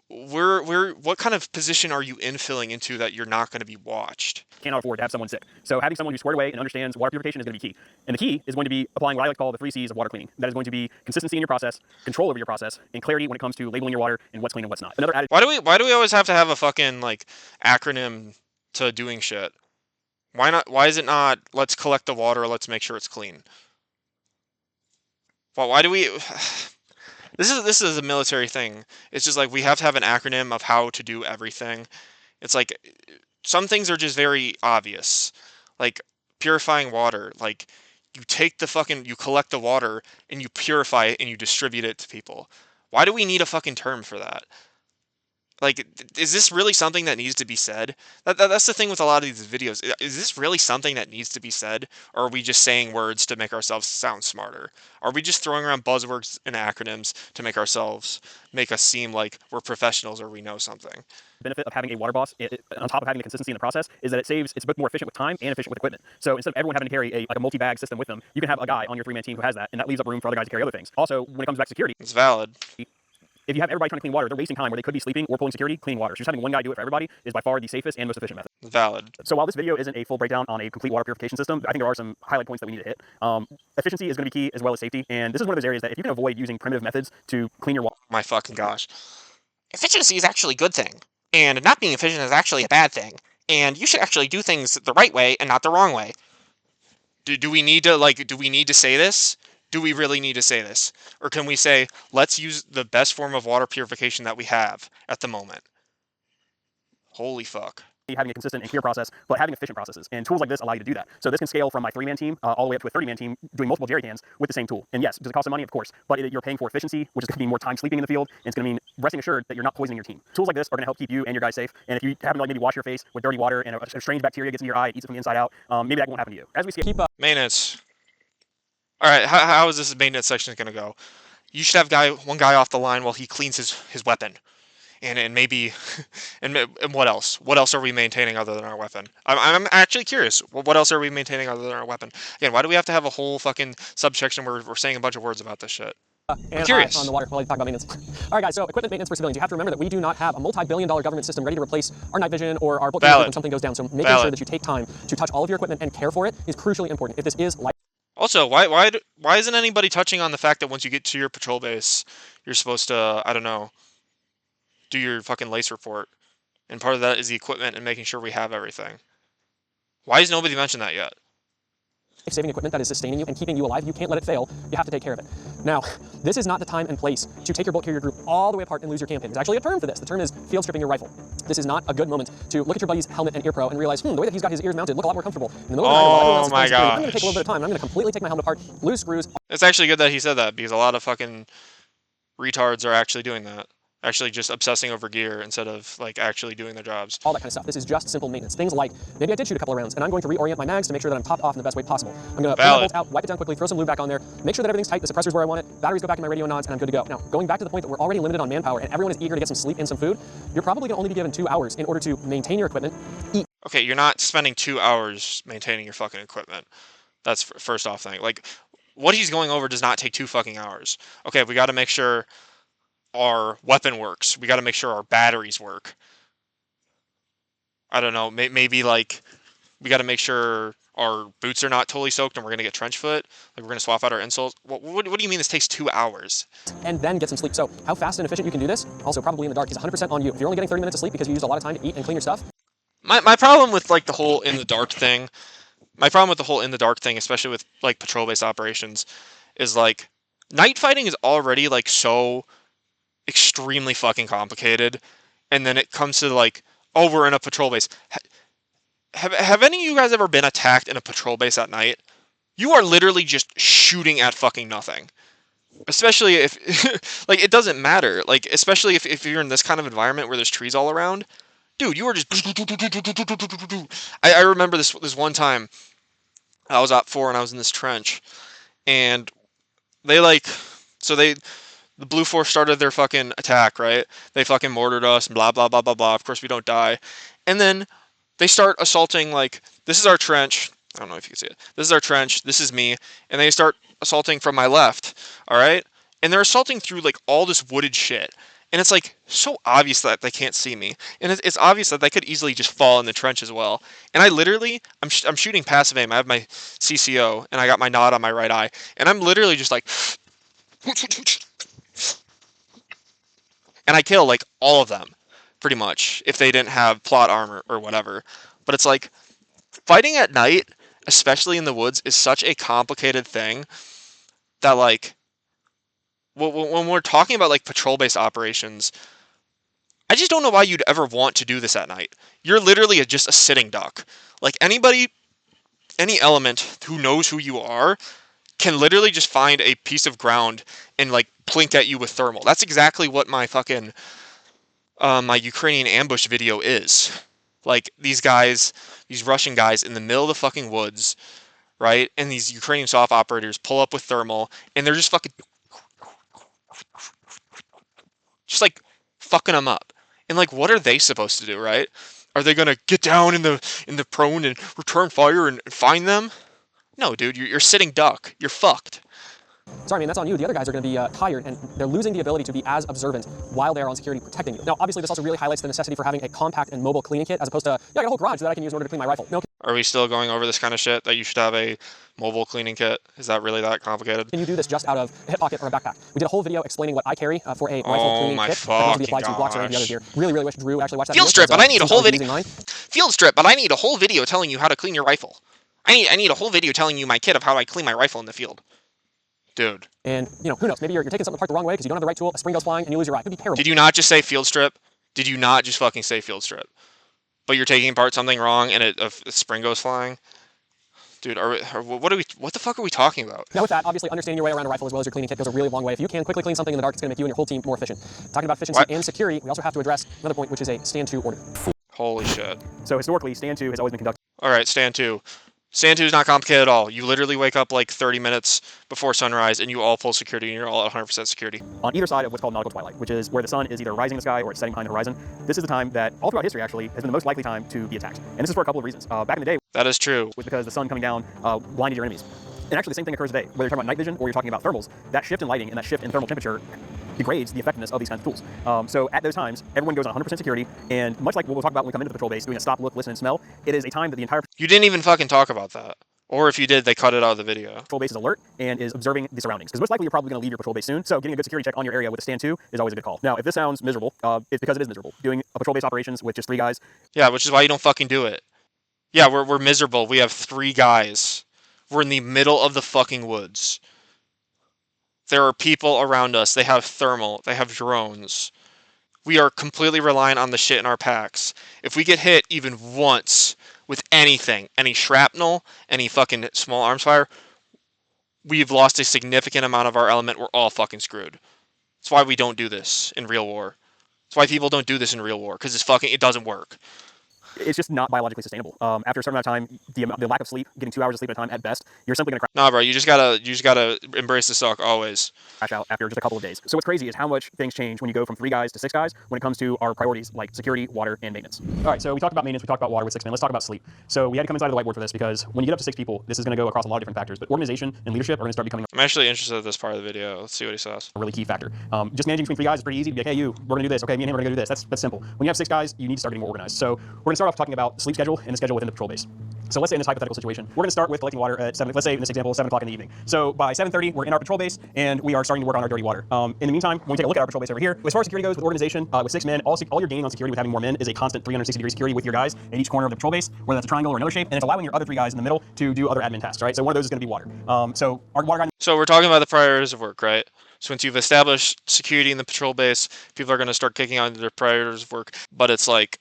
what kind of position are you infilling into that you're not going to be watched? cannot afford to have someone sick. So having someone who's squared away and understands water purification is going to be key. And the key is going to be applying what I like to call the 3 C's of water cleaning. That is going to be consistency in your process, control over your process, and clarity when it comes to labeling your water and what's clean and what's not. Another added. Why do we always have to have a fucking like acronym to doing shit? Why not? Why is it not, let's collect the water, let's make sure it's clean? Why do we? This is a military thing. It's just like we have to have an acronym of how to do everything. It's like some things are just very obvious, like purifying water. Like, you collect the water and you purify it and you distribute it to people. Why do we need a fucking term for that? Like, is this really something that needs to be said? That's the thing with a lot of these videos. Is this really something that needs to be said? Or are we just saying words to make ourselves sound smarter? Are we just throwing around buzzwords and acronyms to make us seem like we're professionals or we know something? Benefit of having a water boss, on top of having the consistency in the process, is that it's both more efficient with time and efficient with equipment. So instead of everyone having to carry like a multi-bag system with them, you can have a guy on your 3-man team who has that, and that leaves up room for other guys to carry other things. Also, when it comes back to security, It's valid. if you have everybody trying to clean water, they're wasting time where they could be sleeping or pulling security, cleaning water. So just having one guy do it for everybody is by far the safest and most efficient method. It's valid. So while this video isn't a full breakdown on a complete water purification system, I think there are some highlight points that we need to hit. Efficiency is going to be key, as well as safety. And this is one of those areas that if you can avoid using primitive methods to clean your water. My fucking gosh. Efficiency is actually a good thing. And not being efficient is actually a bad thing. And you should actually do things the right way and not the wrong way. Do we need to say this? Do we really need to say this? Or can we say, let's use the best form of water purification that we have at the moment? Holy fuck. Having a consistent and clear process, but having efficient processes. And tools like this allow you to do that. So this can scale from my 3-man team all the way up to a 30-man team doing multiple jerry cans with the same tool. And yes, does it cost some money? Of course. But you're paying for efficiency, which is going to mean more time sleeping in the field. And it's going to mean resting assured that you're not poisoning your team. Tools like this are going to help keep you and your guys safe. And if you happen to maybe wash your face with dirty water and a strange bacteria gets in your eye, eats it from the inside out, maybe that won't happen to you. As we see, keep up. Maintenance. All right, how is this maintenance section going to go? You should have one guy off the line while he cleans his weapon. And maybe, and what else? What else are we maintaining other than our weapon? I'm actually curious. What else are we maintaining other than our weapon? Again, why do we have to have a whole fucking subsection where we're saying a bunch of words about this shit? I'm curious. On the water while you talk about maintenance. All right, guys. So equipment maintenance for civilians. You have to remember that we do not have a multi-billion-dollar government system ready to replace our night vision or our bullet when something goes down. So making sure that you take time to touch all of your equipment and care for it is crucially important. If this is life. Also, why isn't anybody touching on the fact that once you get to your patrol base, you're supposed to, I don't know, do your fucking lace report, and part of that is the equipment and making sure we have everything. Why has nobody mentioned that yet? Saving equipment that is sustaining you and keeping you alive, you can't let it fail. You have to take care of it. Now, this is not the time and place to take your bullet carrier group all the way apart and lose your campaign. There's actually a term for this. The term is field stripping your rifle. This is not a good moment to look at your buddy's helmet and ear pro and realize, the way that he's got his ears mounted look a lot more comfortable. In the middle of the night, while everyone else is playing security, I'm going to take a little bit of time. And I'm going to completely take my helmet apart, lose screws. It's actually good that he said that, because a lot of fucking retards are actually doing that. Actually just obsessing over gear instead of like actually doing their jobs. All that kind of stuff. This is just simple maintenance. Things like, maybe I did shoot a couple of rounds and I'm going to reorient my mags to make sure that I'm topped off in the best way possible. I'm going to pull my bolts out, wipe it down quickly, throw some lube back on there, make sure that everything's tight, the suppressor's where I want it, batteries go back in my radio nods, and I'm good to go. Now, going back to the point that we're already limited on manpower and everyone is eager to get some sleep and some food, you're probably going to only be given 2 hours in order to maintain your equipment, eat. Okay, you're not spending 2 hours maintaining your fucking equipment. That's first off thing. Like, what he's going over does not take 2 fucking hours. Okay, we got to make sure our weapon works. We got to make sure our batteries work. I don't know. Maybe like we got to make sure our boots are not totally soaked and we're gonna get trench foot. Like we're gonna swap out our insoles. What do you mean this takes 2 hours? And then get some sleep. So how fast and efficient you can do this, also probably in the dark, is 100% on you. If you're only getting 30 minutes of sleep because you used a lot of time to eat and clean your stuff. My problem with like the whole in the dark thing, especially with like patrol-based operations, is like night fighting is already like so extremely fucking complicated, and then it comes to like, oh, we're in a patrol base. Have any of you guys ever been attacked in a patrol base at night? You are literally just shooting at fucking nothing. Especially if, like, it doesn't matter. Like, especially if you're in this kind of environment where there's trees all around. Dude, you are just... I remember this one time, I was op 4 and I was in this trench, and they like... So the Blue Force started their fucking attack, right? They fucking mortared us, and blah, blah, blah, blah, blah. Of course, we don't die. And then they start assaulting, like, this is our trench. I don't know if you can see it. This is our trench. This is me. And they start assaulting from my left, all right? And they're assaulting through, like, all this wooded shit. And it's, like, so obvious that they can't see me. And it's obvious that they could easily just fall in the trench as well. And I literally, I'm shooting passive aim. I have my CCO, and I got my nod on my right eye. And I'm literally just like... And I kill, like, all of them, pretty much, if they didn't have plot armor or whatever. But it's like, fighting at night, especially in the woods, is such a complicated thing that, like, when we're talking about, like, patrol-based operations, I just don't know why you'd ever want to do this at night. You're literally just a sitting duck. Like, any element who knows who you are can literally just find a piece of ground and, like, plink at you with thermal. That's exactly what my fucking my Ukrainian ambush video is. Like, these guys, these Russian guys in the middle of the fucking woods, right? And these Ukrainian soft operators pull up with thermal, and they're just fucking, just like fucking them up. And like, what are they supposed to do, right? Are they gonna get down in the prone and return fire and find them? No, dude, you're sitting duck. You're fucked. Sorry, man, that's on you. The other guys are going to be tired, and they're losing the ability to be as observant while they're on security protecting you. Now, obviously, this also really highlights the necessity for having a compact and mobile cleaning kit, as opposed to, yeah, I got a whole garage that I can use in order to clean my rifle. No, Are we still going over this kind of shit, that you should have a mobile cleaning kit? Is that really that complicated? can you do this just out of a hip pocket or a backpack? We did a whole video explaining what I carry for a rifle cleaning kit. That can also be applied to blocks or any of the others here. Really, really wish Drew actually watched that Field video. strip, but I need a whole video. Mine. Field strip, but I need a whole video telling you how to clean your rifle. I need a whole video telling you my kit of how I clean my rifle in the field. Dude. And, you know, who knows? Maybe you're taking something apart the wrong way because you don't have the right tool, a spring goes flying, and you lose your eye. It could be terrible. Did you not just say field strip? Did you not just fucking say field strip? But you're taking apart something wrong and a spring goes flying? Dude, what the fuck are we talking about? Now with that, obviously understanding your way around a rifle as well as your cleaning kit goes a really long way. If you can quickly clean something in the dark, it's going to make you and your whole team more efficient. Talking about efficiency and security, we also have to address another point, which is a stand to order. Holy shit. So historically, stand to has always been conducted. Alright, stand to. Stand 2 is not complicated at all. You literally wake up like 30 minutes before sunrise and you all pull security and you're all at 100% security. On either side of what's called nautical twilight, which is where the sun is either rising in the sky or it's setting behind the horizon. This is the time that all throughout history actually has been the most likely time to be attacked. And this is for a couple of reasons. Back in the day, that is true. was because the sun coming down blinded your enemies. And actually the same thing occurs today, whether you're talking about night vision or you're talking about thermals. That shift in lighting and that shift in thermal temperature degrades the effectiveness of these kinds of tools. So at those times, everyone goes on 100% security, and much like what we'll talk about when we come into the patrol base, doing a stop, look, listen, and smell, it is a time that the entire You didn't even fucking talk about that. Or if you did, they cut it out of the video. patrol base is alert and is observing the surroundings. Because most likely you're probably going to leave your patrol base soon, so getting a good security check on your area with a stand 2 is always a good call. Now, if this sounds miserable, it's because it is miserable. Doing a patrol base operations with just 3 guys. Yeah, which is why you don't fucking do it. Yeah, we're miserable. We have 3 guys. We're in the middle of the fucking woods. There are people around us. They have thermal. They have drones. We are completely reliant on the shit in our packs. If we get hit even once with anything, any shrapnel, any fucking small arms fire, we've lost a significant amount of our element. We're all fucking screwed. That's why we don't do this in real war. That's why people don't do this in real war, because it doesn't work. It's just not biologically sustainable. After a certain amount of time, the lack of sleep, getting 2 hours of sleep at a time at best, you're simply going to Nah, bro, you just gotta embrace the suck always. crash out after just a couple of days. So what's crazy is how much things change when you go from 3 guys to 6 guys when it comes to our priorities like security, water, and maintenance. All right, so we talked about maintenance, we talked about water with 6 men. Let's talk about sleep. So we had to come inside of the whiteboard for this because when you get up to 6 people, this is going to go across a lot of different factors. But organization and leadership are going to start becoming I'm actually interested in this part of the video. Let's see what he says. a really key factor. Just managing between 3 guys is pretty easy. To be like, hey, we're going to do this. Okay, me and him are going to do this. That's simple. When you have 6 guys, you need to start getting more organized. So we're going to start off talking about the sleep schedule and the schedule within the patrol base. So let's say in this hypothetical situation, we're going to start with collecting water at 7. Let's say in this example, 7 o'clock in the evening. So by 7:30, we're in our patrol base and we are starting to work on our dirty water. In the meantime, when we take a look at our patrol base over here, as far as security goes with organization, with 6 men, all you're gaining on security with having more men is a constant 360-degree security with your guys at each corner of the patrol base, whether that's a triangle or another shape, and it's allowing your other 3 guys in the middle to do other admin tasks, right? So one of those is going to be water. So our water guy. So we're talking about the priorities of work, right? So once you've established security in the patrol base, people are going to start kicking on their priorities of work. But it's like,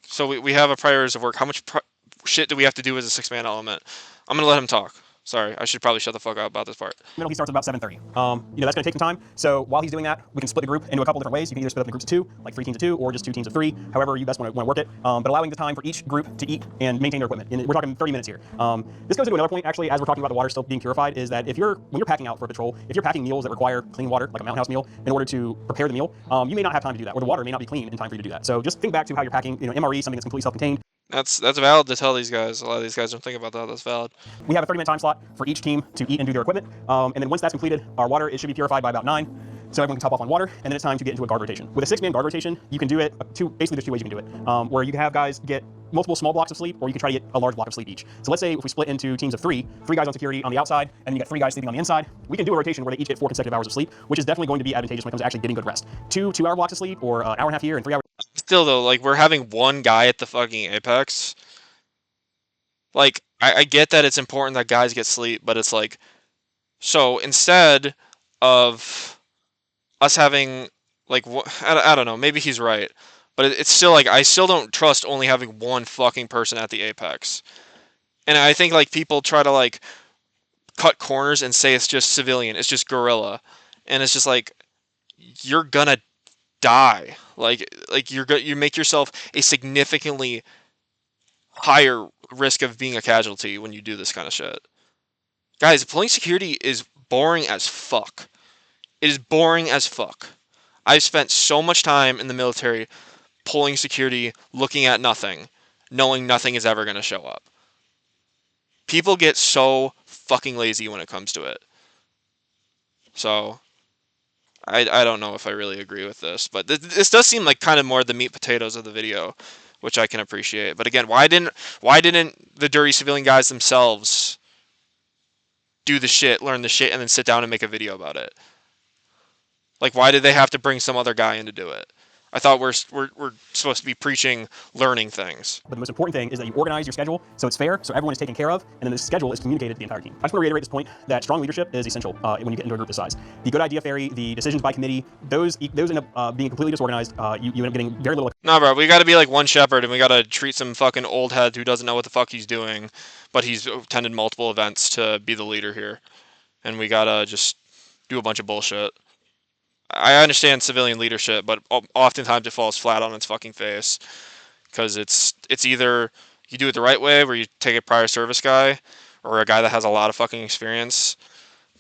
so we have a priorities of work. How much shit do we have to do as a 6-man element? I'm going to let him talk. Sorry, I should probably shut the fuck up about this part. Middle, he starts at about 7:30. That's going to take some time. So while he's doing that, we can split the group into a couple different ways. You can either split up in groups of 2, like 3 teams of 2, or just 2 teams of 3. However you best want to work it. But allowing the time for each group to eat and maintain their equipment. And we're talking 30 minutes here. This goes into another point, actually, as we're talking about the water still being purified, is that when you're packing out for a patrol, if you're packing meals that require clean water, like a mountain house meal, in order to prepare the meal, you may not have time to do that, or the water may not be clean in time for you to do that. So just think back to how you're packing, MRE, something that's completely self-contained. That's valid to tell these guys. A lot of these guys don't think about that. That's valid. We have a 30-minute time slot for each team to eat and do their equipment. And then once that's completed, our water, it should be purified by about 9. So everyone can top off on water, and then it's time to get into a guard rotation. With a 6-man guard rotation, you can do it basically there's 2 ways you can do it. Where you can have guys get multiple small blocks of sleep, or you can try to get a large block of sleep each. So let's say if we split into teams of 3 guys on security on the outside, and you get 3 guys sleeping on the inside, we can do a rotation where they each get 4 consecutive hours of sleep, which is definitely going to be advantageous when it comes to actually getting good rest. 2 2-hour blocks of sleep, or an hour and a half here, and 3 hours. Still though, like, we're having one guy at the fucking apex. Like, I get that it's important that guys get sleep, but it's like, so instead of us having, like, I don't know, maybe he's right, but it's still like, I still don't trust only having one fucking person at the apex. And I think, like, people try to, like, cut corners and say it's just civilian, it's just guerrilla, and it's just like, you're gonna die. Like you make yourself a significantly higher risk of being a casualty when you do this kind of shit. Guys, pulling security is boring as fuck. It is boring as fuck. I've spent so much time in the military pulling security, looking at nothing, knowing nothing is ever going to show up. People get so fucking lazy when it comes to it. So I don't know if I really agree with this, but this does seem like kind of more the meat potatoes of the video, which I can appreciate. But again, why didn't the dirty civilian guys themselves do the shit, learn the shit, and then sit down and make a video about it? Like, why did they have to bring some other guy in to do it? I thought we're supposed to be preaching learning things. But the most important thing is that you organize your schedule so it's fair, so everyone is taken care of, and then the schedule is communicated to the entire team. I just want to reiterate this point that strong leadership is essential when you get into a group this size. The good idea fairy, the decisions by committee, those end up being completely disorganized. You end up getting very little. Nah, bro, we got to be like one shepherd, and we got to treat some fucking old head who doesn't know what the fuck he's doing, but he's attended multiple events to be the leader here, and we gotta just do a bunch of bullshit. I understand civilian leadership, but oftentimes it falls flat on its fucking face because it's either you do it the right way, where you take a prior service guy or a guy that has a lot of fucking experience,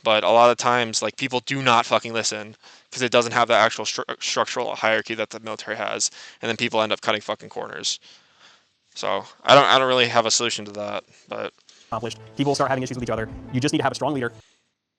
but a lot of times like people do not fucking listen because it doesn't have the actual structural hierarchy that the military has, and then people end up cutting fucking corners. So I don't really have a solution to that, but Accomplished. People start having issues with each other. You just need to have a strong leader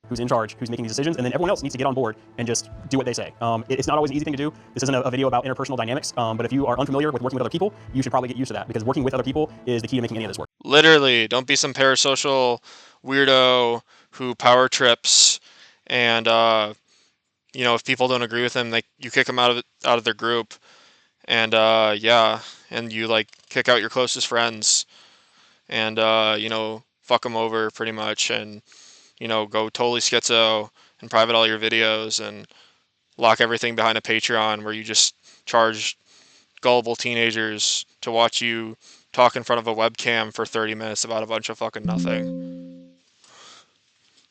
who's in charge, who's making these decisions, and then everyone else needs to get on board and just do what they say. It's not always an easy thing to do. This isn't a video about interpersonal dynamics, but if you are unfamiliar with working with other people, you should probably get used to that, because working with other people is the key to making any of this work. Literally, don't be some parasocial weirdo who power trips, and if people don't agree with him, you kick them out of their group, and yeah, and you like kick out your closest friends, and fuck them over pretty much, and go totally schizo and private all your videos and lock everything behind a Patreon where you just charge gullible teenagers to watch you talk in front of a webcam for 30 minutes about a bunch of fucking nothing.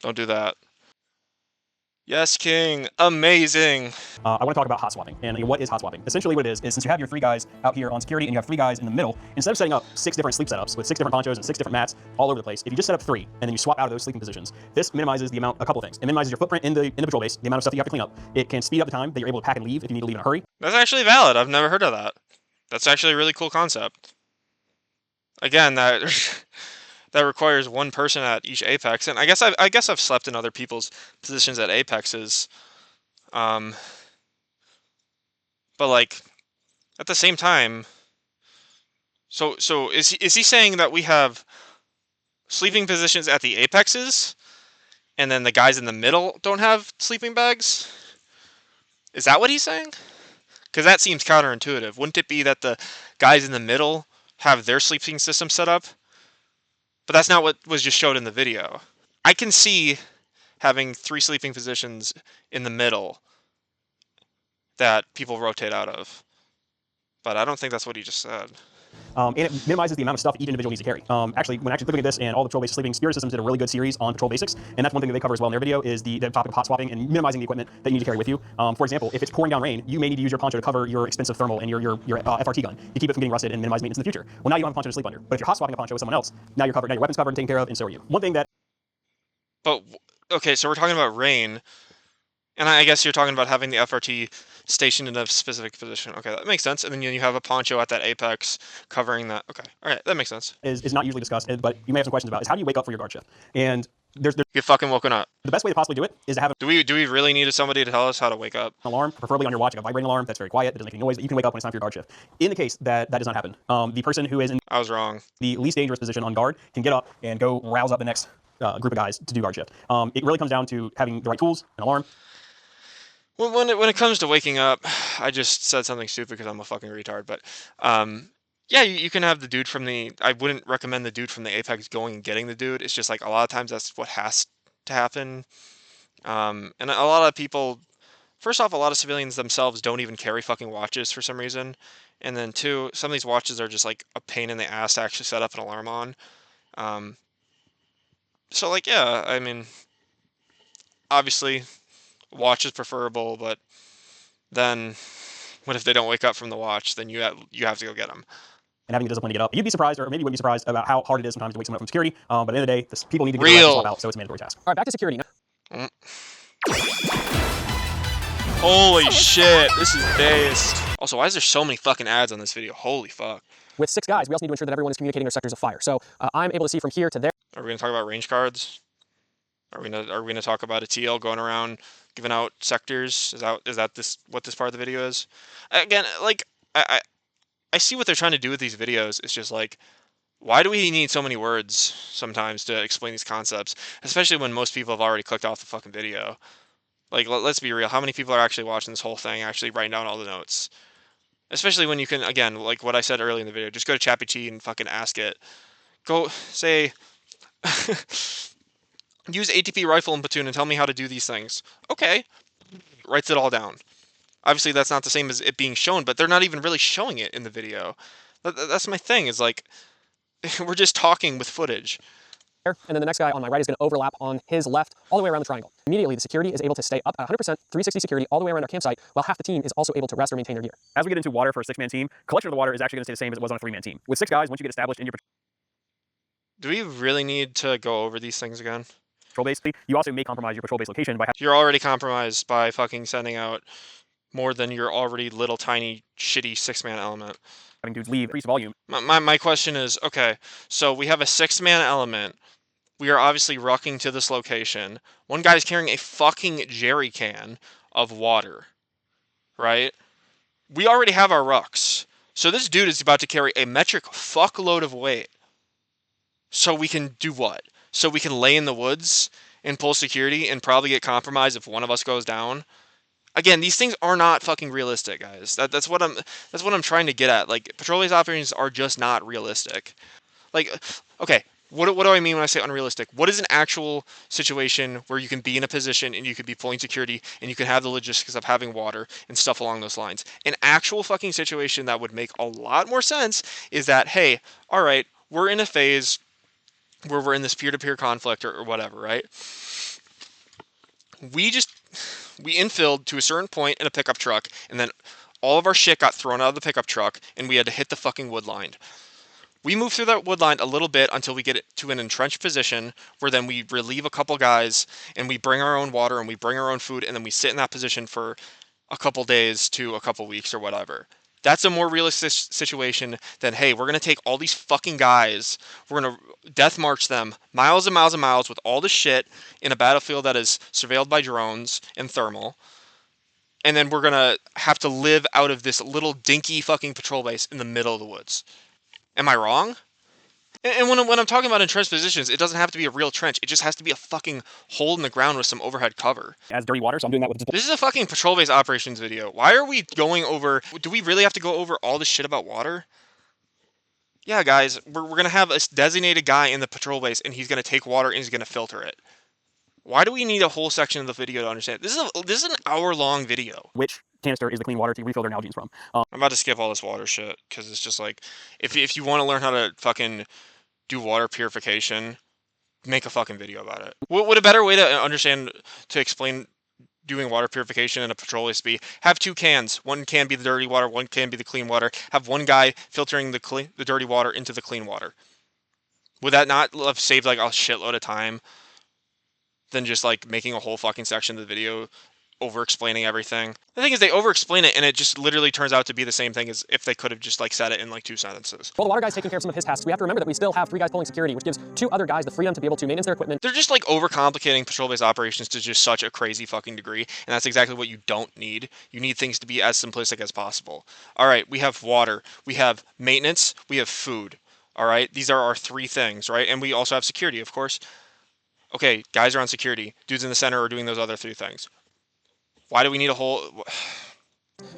Don't do that. Yes, King. Amazing. I want to talk about hot swapping. And what is hot swapping? Essentially what it is since you have your 3 guys out here on security and you have 3 guys in the middle, instead of setting up 6 different sleep setups with 6 different ponchos and 6 different mats all over the place, if you just set up 3 and then you swap out of those sleeping positions, this minimizes the amount, a couple of things. It minimizes your footprint in the patrol base, the amount of stuff that you have to clean up. It can speed up the time that you're able to pack and leave if you need to leave in a hurry. That's actually valid. I've never heard of that. That's actually a really cool concept. Again, that that requires one person at each apex, and I guess I've slept in other people's positions at apexes. But like at the same time, so is he saying that we have sleeping positions at the apexes, and then the guys in the middle don't have sleeping bags? Is that what he's saying? Because that seems counterintuitive. Wouldn't it be that the guys in the middle have their sleeping system set up? But that's not what was just showed in the video. I can see having 3 sleeping positions in the middle that people rotate out of, but I don't think that's what he just said. And it minimizes the amount of stuff each individual needs to carry. Actually, when looking at this and all the patrol base sleeping, Spirit Systems did a really good series on patrol basics, and that's one thing that they cover as well in their video is the topic of hot swapping and minimizing the equipment that you need to carry with you. For example, if it's pouring down rain, you may need to use your poncho to cover your expensive thermal and your FRT gun to keep it from getting rusted and minimize maintenance in the future. Well, now you don't have a poncho to sleep under. But if you're hot swapping a poncho with someone else, now you're covered, now your weapon's covered and taken care of, and so are you. One thing that. But okay, so we're talking about rain, and I guess you're talking about having the FRT stationed in a specific position. Okay, that makes sense. And then you have a poncho at that apex covering that. Okay, all right, that makes sense. Is not usually discussed, but you may have some questions about is how do you wake up for your guard shift? And there's Get fucking woken up. the best way to possibly do it is to have Do we really need somebody to tell us how to wake up? an alarm, preferably on your watch, like a vibrating alarm that's very quiet, that doesn't make any noise, that you can wake up when it's time for your guard shift. In the case that that does not happen, the person who is in I was wrong. the least dangerous position on guard can get up and go rouse up the next group of guys to do guard shift. It really comes down to having the right tools, an alarm. Well, when it comes to waking up, I just said something stupid because I'm a fucking retard. But yeah, you can have the dude from the. I wouldn't recommend the dude from the apex going and getting the dude. It's just like a lot of times that's what has to happen. And a lot of people, first off, a lot of civilians themselves don't even carry fucking watches for some reason. And then 2, some of these watches are just like a pain in the ass to actually set up an alarm on. So like, yeah, I mean, obviously, watch is preferable, but then What if they don't wake up from the watch? Then you have to go get them. and having the discipline to get up. You'd be surprised, or maybe you wouldn't be surprised about how hard it is sometimes to wake someone up from security. But at the end of the day, people need to get their rest and swap Real. out, so it's a mandatory task. All right, back to security. Mm. Holy shit, this is based. Also, why is there so many fucking ads on this video? Holy fuck. With 6 guys, we also need to ensure that everyone is communicating their sectors of fire. So I'm able to see from here to there. Are we gonna talk about range cards? Are we gonna talk about a TL going around giving out sectors? Is that what this part of the video is? Again, like I see what they're trying to do with these videos. It's just like, why do we need so many words sometimes to explain these concepts? Especially when most people have already clicked off the fucking video. Like, let's be real. How many people are actually watching this whole thing, actually writing down all the notes? Especially when you can, again, like what I said earlier in the video, just go to ChatGPT and fucking ask it. Go say, use ATP rifle and platoon and tell me how to do these things. Okay, writes it all down. Obviously, that's not the same as it being shown, but they're not even really showing it in the video. That's my thing, is like, we're just talking with footage. And then the next guy on my right is going to overlap on his left all the way around the triangle. Immediately, the security is able to stay up at 100%, 360 security all the way around our campsite, while half the team is also able to rest or maintain their gear. As we get into water for a 6-man team, collection of the water is actually going to stay the same as it was on a 3-man team. With 6 guys, once you get established in your Do we really need to go over these things again? patrol base, you also may compromise your patrol base location by You're already compromised by fucking sending out more than your already little tiny shitty 6-man element. having dudes leave, increase volume. My question is, okay, so we have a 6-man element. We are obviously rucking to this location. One guy's carrying a fucking jerry can of water, right? We already have our rucks. So this dude is about to carry a metric fuckload of weight. So we can do what? So we can lay in the woods and pull security and probably get compromised if one of us goes down. Again, these things are not fucking realistic, guys. That's what I'm trying to get at. Like, patrol-based operations are just not realistic. Like, okay, what do I mean when I say unrealistic? What is an actual situation where you can be in a position and you could be pulling security and you can have the logistics of having water and stuff along those lines? An actual fucking situation that would make a lot more sense is that, hey, all right, we're in a phase where we're in this peer-to-peer conflict or whatever, right? We infilled to a certain point in a pickup truck, and then all of our shit got thrown out of the pickup truck, and we had to hit the fucking wood line. We move through that wood line a little bit until we get it to an entrenched position, where then we relieve a couple guys, and we bring our own water, and we bring our own food, and then we sit in that position for a couple days to a couple weeks or whatever. That's a more realistic situation than, hey, we're going to take all these fucking guys, we're going to death march them miles and miles and miles with all the shit in a battlefield that is surveilled by drones and thermal, and then we're going to have to live out of this little dinky fucking patrol base in the middle of the woods. Am I wrong? And when I'm talking about entrenched positions, it doesn't have to be a real trench. It just has to be a fucking hole in the ground with some overhead cover. As dirty water, so I'm doing that with This is a fucking patrol-based operations video. Why are we going over... Do we really have to go over all this shit about water? Yeah, guys, we're going to have a designated guy in the patrol base, and he's going to take water and he's going to filter it. Why do we need a whole section of the video to understand? This is an hour-long video. which canister is the clean water to refill their Nalgene's from. I'm about to skip all this water shit, because it's just like... If you want to learn how to fucking do water purification, make a fucking video about it. Would a better way to understand, to explain doing water purification in a patrol base be, have 2 cans. One can be the dirty water, one can be the clean water. Have one guy filtering the dirty water into the clean water. Would that not have saved like a shitload of time than just like making a whole fucking section of the video over-explaining everything? The thing is, they over-explain it, and it just literally turns out to be the same thing as if they could have just like said it in like 2 sentences. While the water guy's taking care of some of his tasks, we have to remember that we still have 3 guys pulling security, which gives 2 other guys the freedom to be able to maintenance their equipment. They're just like overcomplicating patrol-based operations to just such a crazy fucking degree, and that's exactly what you don't need. You need things to be as simplistic as possible. All right, we have water, we have maintenance, we have food. All right, these are our 3 things, right? And we also have security, of course. Okay, guys are on security. Dudes in the center are doing those other 3 things. Why do we need a whole...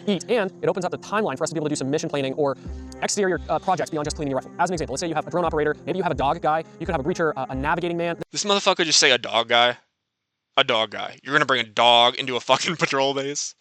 Eat, and it opens up the timeline for us to be able to do some mission planning or exterior projects beyond just cleaning your rifle. As an example, let's say you have a drone operator, maybe you have a dog guy, you could have a breacher, a navigating man. This motherfucker just say a dog guy? A dog guy. You're gonna bring a dog into a fucking patrol base?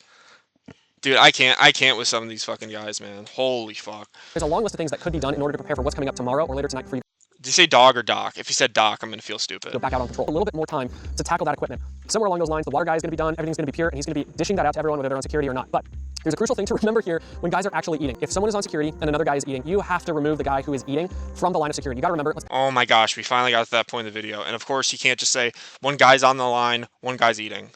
Dude, I can't with some of these fucking guys, man. Holy fuck. There's a long list of things that could be done in order to prepare for what's coming up tomorrow or later tonight for you. Did you say dog or doc? If you said doc, I'm gonna feel stupid. Go back out on patrol. A little bit more time to tackle that equipment. Somewhere along those lines, the water guy is going to be done, everything's going to be pure, and he's going to be dishing that out to everyone whether they're on security or not. But There's a crucial thing to remember here when guys are actually eating. If someone is on security and another guy is eating, you have to remove the guy who is eating from the line of security. You gotta remember. Oh my gosh, we finally got to that point in the video. And of course, you can't just say one guy's on the line, one guy's eating.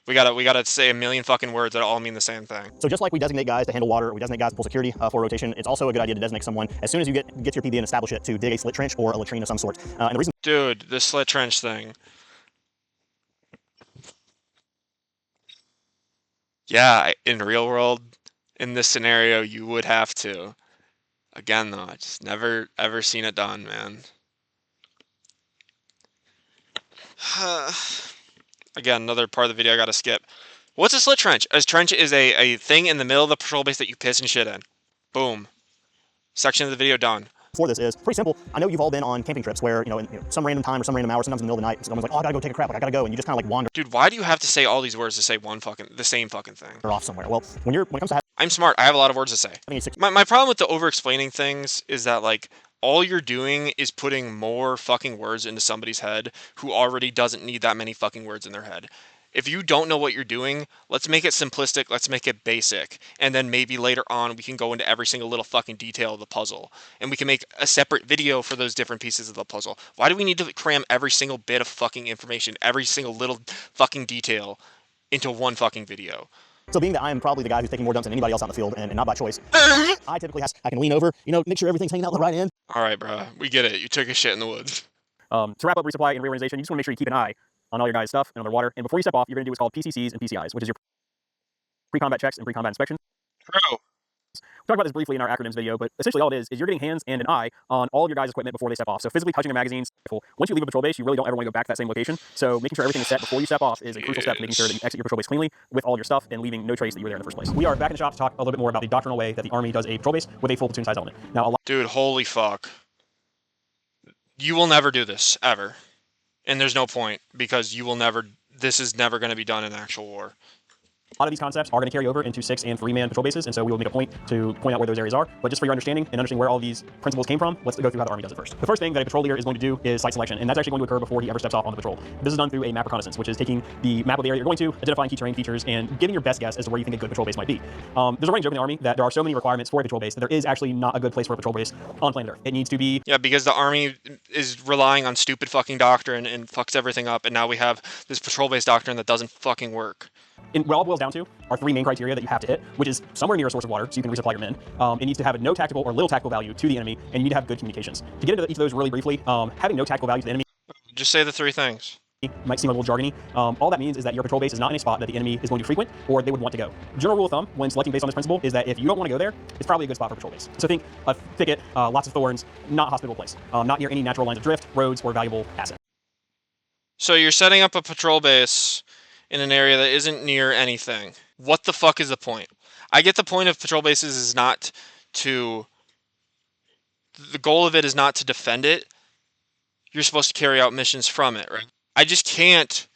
We gotta say a million fucking words that all mean the same thing. So just like we designate guys to handle water, we designate guys to pull security for rotation, it's also a good idea to designate someone as soon as you get your PB and establish it to dig a slit trench or a latrine of some sort. And the reason Dude, the slit trench thing. Yeah, in real world, in this scenario, you would have to. Again, though, I just never ever seen it done, man. Again, another part of the video I gotta skip. What's a slit trench? A trench is a thing in the middle of the patrol base that you piss and shit in. Boom. Section of the video done. for this is pretty simple. I know you've all been on camping trips where, some random time or some random hour, sometimes in the middle of the night, someone's like, oh, I gotta go take a crap, like I gotta go, and you just kind of like wander Dude, why do you have to say all these words to say the same fucking thing? off somewhere. Well, when it comes to I'm smart. I have a lot of words to say. having a six My problem with the over-explaining things is that, like, all you're doing is putting more fucking words into somebody's head who already doesn't need that many fucking words in their head. If you don't know what you're doing, let's make it simplistic, let's make it basic, and then maybe later on we can go into every single little fucking detail of the puzzle, and we can make a separate video for those different pieces of the puzzle. Why do we need to cram every single bit of fucking information, every single little fucking detail into one fucking video? So being that I am probably the guy who's taking more dumps than anybody else out in the field, and not by choice, I typically I can lean over, make sure everything's hanging out the right end. All right, bro, we get it. You took a shit in the woods. To wrap up resupply and reorganization, you just want to make sure you keep an eye on all your guys' stuff and on their water. And before you step off, you're going to do what's called PCCs and PCIs, which is your pre-combat checks and pre-combat inspections. True. We talked about this briefly in our acronyms video, but essentially all it is you're getting hands and an eye on all of your guys' equipment before they step off. So physically touching their magazines. Once you leave a patrol base, you really don't ever want to go back to that same location. So making sure everything is set before you step off is a crucial step to making sure that you exit your patrol base cleanly with all your stuff and leaving no trace that you were there in the first place. We are back in the shop to talk a little bit more about the doctrinal way that the Army does a patrol base with a full platoon size element. Now, Dude, holy fuck. You will never do this, ever. And there's no point, because this is never going to be done in actual war. a lot of these concepts are going to carry over into 6- and 3-man patrol bases, and so we will make a point to point out where those areas are. But just for your understanding and understanding where all these principles came from, let's go through how the Army does it first. The first thing that a patrol leader is going to do is site selection, and that's actually going to occur before he ever steps off on the patrol. This is done through a map reconnaissance, which is taking the map of the area you're going to, identifying key terrain features, and giving your best guess as to where you think a good patrol base might be. There's a running joke in the Army that there are so many requirements for a patrol base that there is actually not a good place for a patrol base on planet Earth. It needs to be... Yeah, because the Army is relying on stupid fucking doctrine and fucks everything up, and now we have this patrol base doctrine that doesn't fucking work. And what it all boils down to are 3 main criteria that you have to hit, which is somewhere near a source of water so you can resupply your men. It needs to have no tactical or little tactical value to the enemy, and you need to have good communications. To get into each of those really briefly, having no tactical value to the enemy Just say the 3 things. might seem a little jargony. All that means is that your patrol base is not in a spot that the enemy is going to frequent or they would want to go. General rule of thumb when selecting based on this principle is that if you don't want to go there, it's probably a good spot for a patrol base. So think a thicket, lots of thorns, not a hospitable place, not near any natural lines of drift, roads, or valuable assets. So you're setting up a patrol base in an area that isn't near anything. What the fuck is the point? I get the point of patrol bases is not to... The goal of it is not to defend it. You're supposed to carry out missions from it, right? I just can't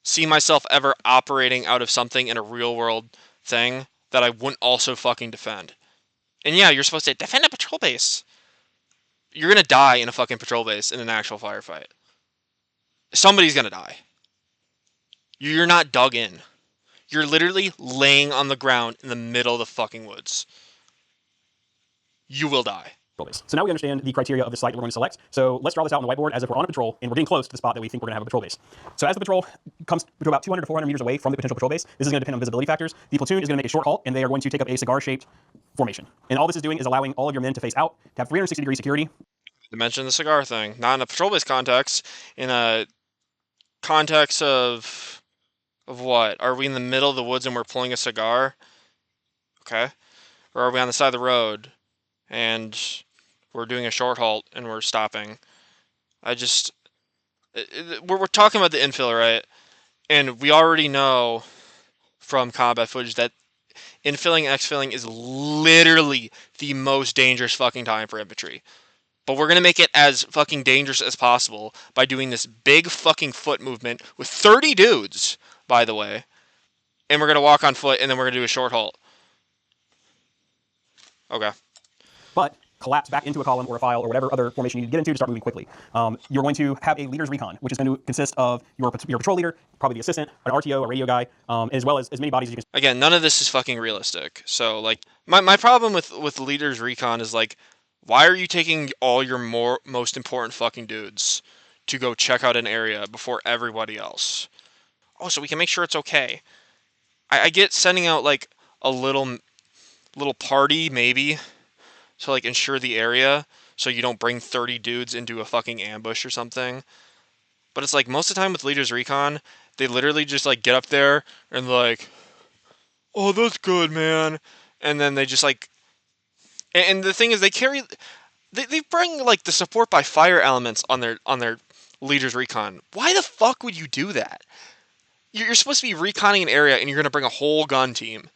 see myself ever operating out of something in a real world thing that I wouldn't also fucking defend. And yeah, you're supposed to defend a patrol base. You're gonna die in a fucking patrol base in an actual firefight. Somebody's gonna die. You're not dug in. You're literally laying on the ground in the middle of the fucking woods. You will die. So now we understand the criteria of the site that we're going to select. So let's draw this out on the whiteboard as if we're on a patrol and we're getting close to the spot that we think we're going to have a patrol base. So as the patrol comes to about 200 to 400 meters away from the potential patrol base, this is going to depend on visibility factors. The platoon is going to make a short halt and they are going to take up a cigar-shaped formation. And all this is doing is allowing all of your men to face out, to have 360-degree security. To mention the cigar thing, not in a patrol base context, in a context of what? Are we in the middle of the woods and we're pulling a cigar? Okay. Or are we on the side of the road and we're doing a short halt and we're stopping? We're talking about the infill, right? And we already know from combat footage that infilling and exfilling is literally the most dangerous fucking time for infantry. But we're going to make it as fucking dangerous as possible by doing this big fucking foot movement with 30 dudes, by the way. And we're going to walk on foot and then we're going to do a short halt. Okay. But collapse back into a column or a file or whatever other formation you need to get into to start moving quickly. You're going to have a leader's recon, which is going to consist of your patrol leader, probably the assistant, an RTO, a radio guy, as well as many bodies as you can. Again, none of this is fucking realistic. So like my problem with leaders recon is like, why are you taking all your most important fucking dudes to go check out an area before everybody else? Oh, so we can make sure it's okay. I get sending out like a little party maybe to like ensure the area so you don't bring 30 dudes into a fucking ambush or something. But it's like most of the time with leaders recon, they literally just like get up there and like, oh, that's good, man. And then they just like, and the thing is, they bring like the support by fire elements on their leaders recon. Why the fuck would you do that? You're supposed to be reconning an area and you're gonna bring a whole gun team.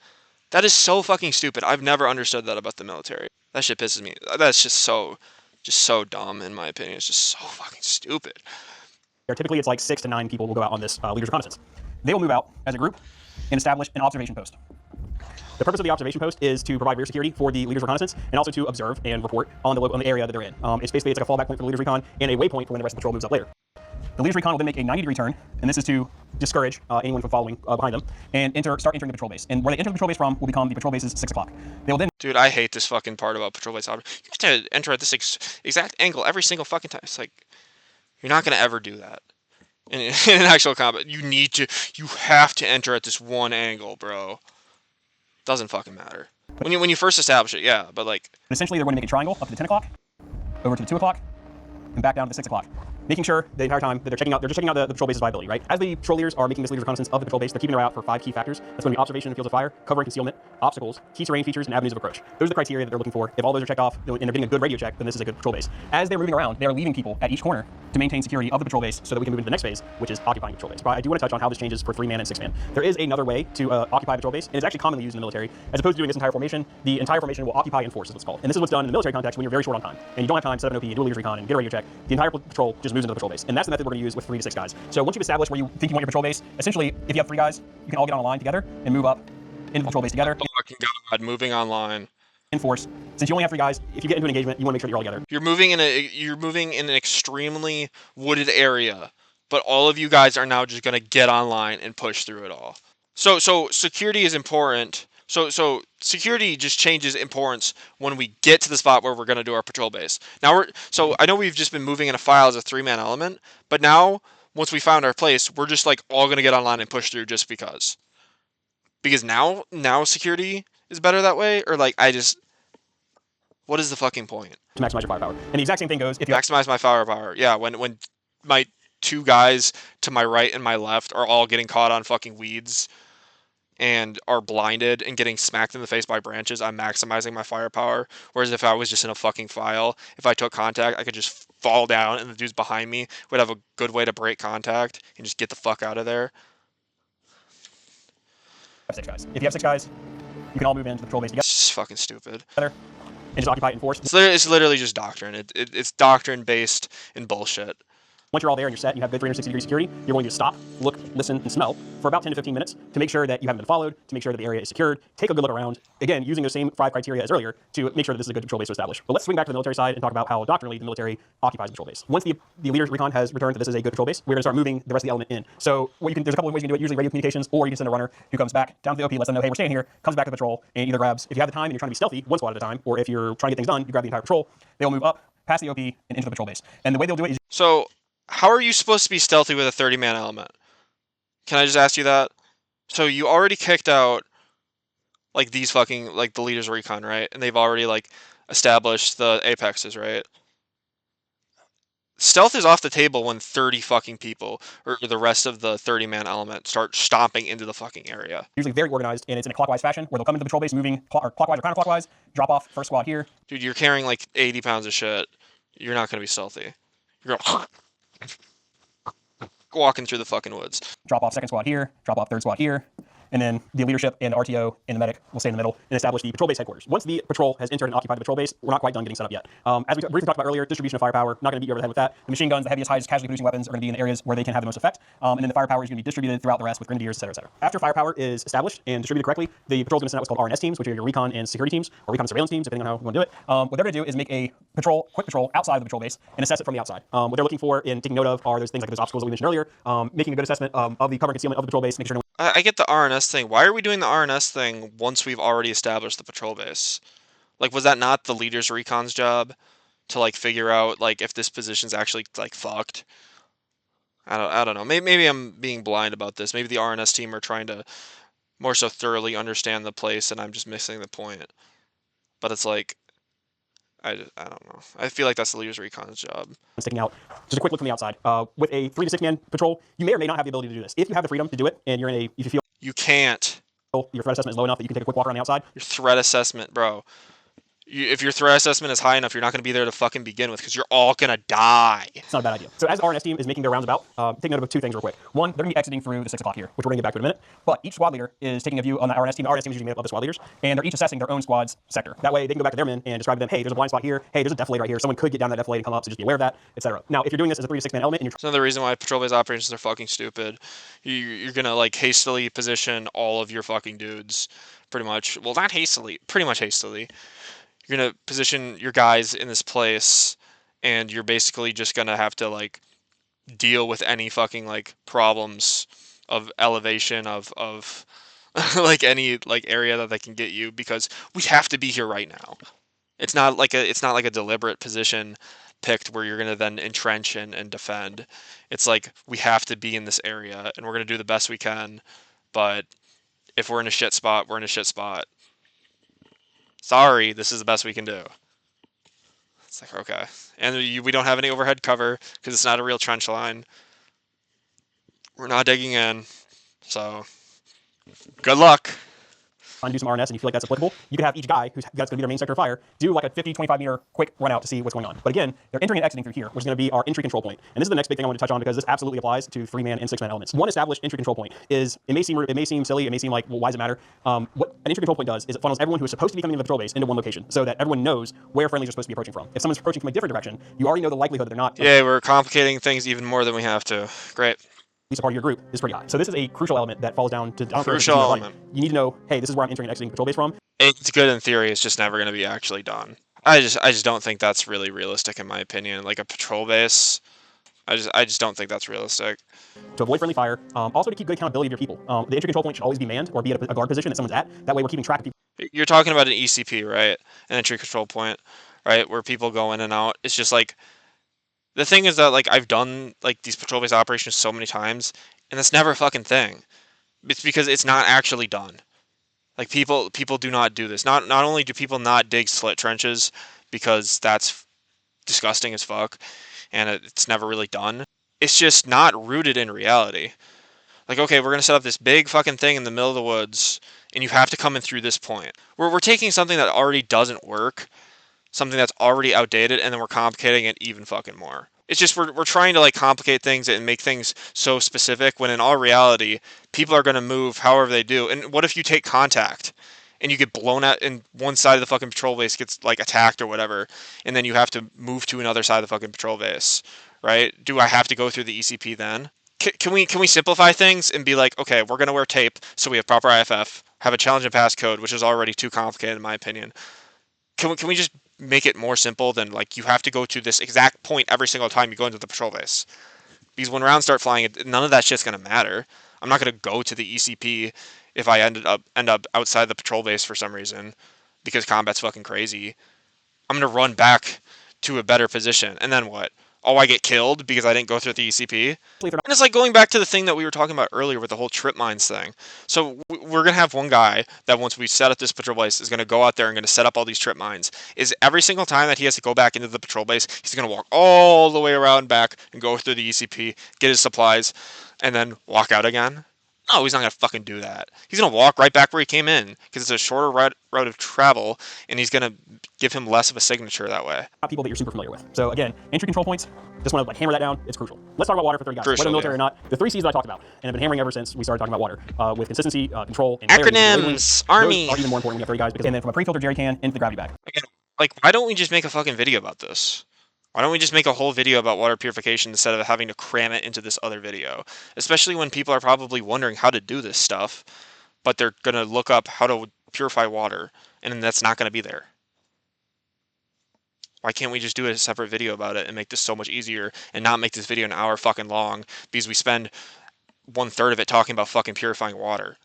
That is so fucking stupid. I've never understood that about the military. That shit pisses me. That's just so dumb in my opinion. It's just so fucking stupid. Typically, it's like 6 to 9 people will go out on this leader's reconnaissance. They will move out as a group and establish an observation post. The purpose of the observation post is to provide rear security for the leader's reconnaissance and also to observe and report on the area that they're in. It's basically like a fallback point for the leader's recon and a waypoint for when the rest of the patrol moves up later. The leader's recon will then make a 90-degree turn, and this is to discourage anyone from following behind them and start entering the patrol base. And where they enter the patrol base from will become the patrol base's 6 o'clock. They will then. Dude, I hate this fucking part about patrol base. You have to enter at this exact angle every single fucking time. It's like, you're not gonna ever do that in an actual combat. You have to enter at this one angle, bro. Doesn't fucking matter. When you first establish it, yeah, but like. Essentially, they're going to make a triangle up to the 10 o'clock, over to the 2 o'clock, and back down to the 6 o'clock. Making sure the entire time that they're just checking out the patrol base's viability, right? As the patrol leaders are making this leader's reconnaissance of the patrol base, they're keeping their eye out for 5 key factors. That's going to be observation in fields of fire, cover and concealment, obstacles, key terrain features, and avenues of approach. Those are the criteria that they're looking for. If all those are checked off and they're getting a good radio check, then this is a good patrol base. As they're moving around, they're leaving people at each corner to maintain security of the patrol base so that we can move into the next phase, which is occupying the patrol base. But I do want to touch on how this changes for 3-man and 6-man. There is another way to occupy the patrol base, and it's actually commonly used in the military. As opposed to doing this entire formation, the entire formation will occupy and force, is what's called. And this is what's done in the military context when you're very short on time, and you don't have time to set up an OP and do a leader's recon and get a radio check. The entire patrol just moves into the patrol base. And that's the method we're going to use with 3 to 6 guys. So once you've established where you think you want your patrol base, essentially, if you have 3 guys, you can all get on a line together and move up into the patrol base together. Oh fucking god, moving online. Enforce. Since you only have 3 guys, if you get into an engagement, you want to make sure that you're all together. You're moving in an extremely wooded area, but all of you guys are now just gonna get online and push through it all. So security is important. So security just changes importance when we get to the spot where we're gonna do our patrol base. Now I know we've just been moving in a file as a 3-man element, but now once we found our place, we're just like all gonna get online and push through just because. Because now security is better that way, or like what is the fucking point? To maximize your firepower. And the exact same thing goes if you maximize my firepower. Yeah, when my 2 guys to my right and my left are all getting caught on fucking weeds and are blinded and getting smacked in the face by branches, I'm maximizing my firepower. Whereas if I was just in a fucking file, if I took contact, I could just fall down and the dudes behind me would have a good way to break contact and just get the fuck out of there. have 6 guys. If you have 6 guys, you can all move into the patrol base together. It's just fucking stupid. And just occupy it and force. It's literally just doctrine. It's doctrine based in bullshit. Once you're all there and you're set and you have good 360-degree security, you're going to stop, look, listen, and smell for about 10 to 15 minutes to make sure that you haven't been followed, to make sure that the area is secured, take a good look around, again, using those same 5 criteria as earlier to make sure that this is a good patrol base to establish. But let's swing back to the military side and talk about how doctrinally the military occupies the patrol base. Once the leader's recon has returned that this is a good patrol base, we're going to start moving the rest of the element in. So there's a couple of ways you can do it, usually radio communications, or you can send a runner who comes back down to the OP, lets them know, hey, we're staying here, comes back to the patrol, and either grabs, if you have the time and you're trying to be stealthy, 1 squad at a time, or if you're trying to get things done, you grab the entire patrol, they'll move up, past the OP, and into the patrol base. And the way they'll do it is... So, how are you supposed to be stealthy with a 30-man element? Can I just ask you that? So you already kicked out, like, these fucking, like, the leader's recon, right? And they've already, like, established the apexes, right? Stealth is off the table when 30 fucking people, or the rest of the 30-man element, start stomping into the fucking area. Usually very organized, and it's in a clockwise fashion, where they'll come into the patrol base moving clockwise or counterclockwise, drop off first squad here. Dude, you're carrying, like, 80 pounds of shit. You're not going to be stealthy. You're going walking through the fucking woods. Drop off second squad here, drop off third squad here, and then the leadership and the RTO and the medic will stay in the middle and establish the patrol base headquarters. Once the patrol has entered and occupied the patrol base, we're not quite done getting set up yet. As we briefly talked about earlier, distribution of firepower, not going to beat you over the head with that. The machine guns, the heaviest, highest casualty producing weapons are going to be in the areas where they can have the most effect, and then the firepower is going to be distributed throughout the rest with grenadiers, etc., etc. After firepower is established and distributed correctly, the patrol is going to send out what's called R&S teams, which are your recon and security teams, or recon and surveillance teams, depending on how you want to do it. What they're going to do is make a quick patrol outside of the patrol base and assess it from the outside. What they're looking for and taking note of are those things like those obstacles that we mentioned earlier, making a good assessment of the cover and concealment of the patrol base, making sure I get the RNS thing. Why are we doing the RNS thing once we've already established the patrol base? Like, was that not the leader's recon's job to like figure out like if this position's actually like fucked? I don't know. Maybe I'm being blind about this. Maybe the RNS team are trying to more so thoroughly understand the place, and I'm just missing the point. But it's like, I don't know. I feel like that's the leader's recon's job. sticking out. Just a quick look from the outside. With a 3 to 6 man patrol, you may or may not have the ability to do this. If you have the freedom to do it, and if you feel You can't. your threat assessment is low enough that you can take a quick walk around the outside. Your threat assessment, bro. If your threat assessment is high enough, you're not going to be there to fucking begin with because you're all going to die. It's not a bad idea. So as the RNS team is making their rounds about, take note of 2 things real quick. One, they're going to be exiting through the 6 o'clock here, which we're going to get back to in a minute. But each squad leader is taking a view on the RNS team. The RNS team is usually made up of the squad leaders, and they're each assessing their own squad's sector. That way they can go back to their men and describe to them, hey, there's a blind spot here. Hey, there's a defilade right here. Someone could get down that defilade and come up, so just be aware of that, etc. Now, if you're doing this as a 3 to 6 man element, and you're It's another reason why patrol base operations are fucking stupid. You're going to like hastily position all of your fucking dudes, pretty much. Well, not hastily, pretty much hastily. You're going to position your guys in this place, and you're basically just going to have to like deal with any fucking like problems of elevation of like any like area that they can get you, because we have to be here right now. It's not like a deliberate position picked where you're going to then entrench and defend. It's like we have to be in this area, and we're going to do the best we can, but if we're in a shit spot, we're in a shit spot. Sorry, this is the best we can do. It's like, okay. And we don't have any overhead cover because it's not a real trench line. We're not digging in. So, good luck. trying to do some RNS and you feel like that's applicable, you could have each guy that's going to be their main sector of fire do like a 50, 25 meter quick run out to see what's going on. But again, they're entering and exiting through here, which is going to be our entry control point. And this is the next big thing I want to touch on because this absolutely applies to 3-man and 6-man elements. One established entry control point is, it may seem silly, it may seem like, well, why does it matter? What an entry control point does is it funnels everyone who is supposed to be coming into the patrol base into one location so that everyone knows where friendlies are supposed to be approaching from. If someone's approaching from a different direction, you already know the likelihood that they're not. Yeah, we're complicating things even more than we have to. Great. Least a part of your group is pretty high. So this is a crucial element that falls down to Crucial element. You need to know, hey, this is where I'm entering and exiting patrol base from. It's good in theory. It's just never going to be actually done. I just don't think that's really realistic in my opinion. Like a patrol base, I just don't think that's realistic. To avoid friendly fire, also to keep good accountability of your people. The entry control point should always be manned or be at a guard position that someone's at. That way we're keeping track of people. You're talking about an ECP, right? An entry control point, right? Where people go in and out. It's just like, the thing is that like I've done like these patrol base operations so many times, and that's never a fucking thing. It's because it's not actually done. Like people do not do this. Not only do people not dig slit trenches because that's disgusting as fuck, and it's never really done. It's just not rooted in reality. Like, okay, we're gonna set up this big fucking thing in the middle of the woods, and you have to come in through this point. We're taking something that already doesn't work, something that's already outdated, and then we're complicating it even fucking more. It's just we're trying to like complicate things and make things so specific when in all reality, people are going to move however they do. And what if you take contact and you get blown out and one side of the fucking patrol base gets like attacked or whatever, and then you have to move to another side of the fucking patrol base, right? Do I have to go through the ECP then? Can we simplify things and be like, okay, we're going to wear tape so we have proper IFF, have a challenge and pass code, which is already too complicated in my opinion. Can we just make it more simple than like you have to go to this exact point every single time you go into the patrol base? Because when rounds start flying, none of that shit's gonna matter. I'm not gonna go to the ECP if I end up outside the patrol base for some reason because combat's fucking crazy. I'm gonna run back to a better position, and then what? Oh, I get killed because I didn't go through the ECP? And it's like going back to the thing that we were talking about earlier with the whole trip mines thing. So we're going to have one guy that once we set up this patrol base is going to go out there and going to set up all these trip mines. Is every single time that he has to go back into the patrol base, he's going to walk all the way around back and go through the ECP, get his supplies, and then walk out again? No, he's not gonna fucking do that. He's gonna walk right back where he came in because it's a shorter route of travel, and he's gonna give him less of a signature that way. People that you're super familiar with. So again, entry control points. Just want to like hammer that down. It's crucial. Let's talk about water for 30 guys. Crucial, Whether military yeah. or not, the 3 C's that I talked about, and I've been hammering ever since we started talking about water, with consistency, control, and clarity. Acronyms, Army. Those are even more important when you have 30 guys, because and then from a pre-filtered jerry can into the gravity bag. Again, like, why don't we just make a fucking video about this? Why don't we just make a whole video about water purification instead of having to cram it into this other video? Especially when people are probably wondering how to do this stuff, but they're gonna look up how to purify water, and then that's not gonna be there. Why can't we just do a separate video about it and make this so much easier and not make this video an hour fucking long because we spend 1/3 of it talking about fucking purifying water?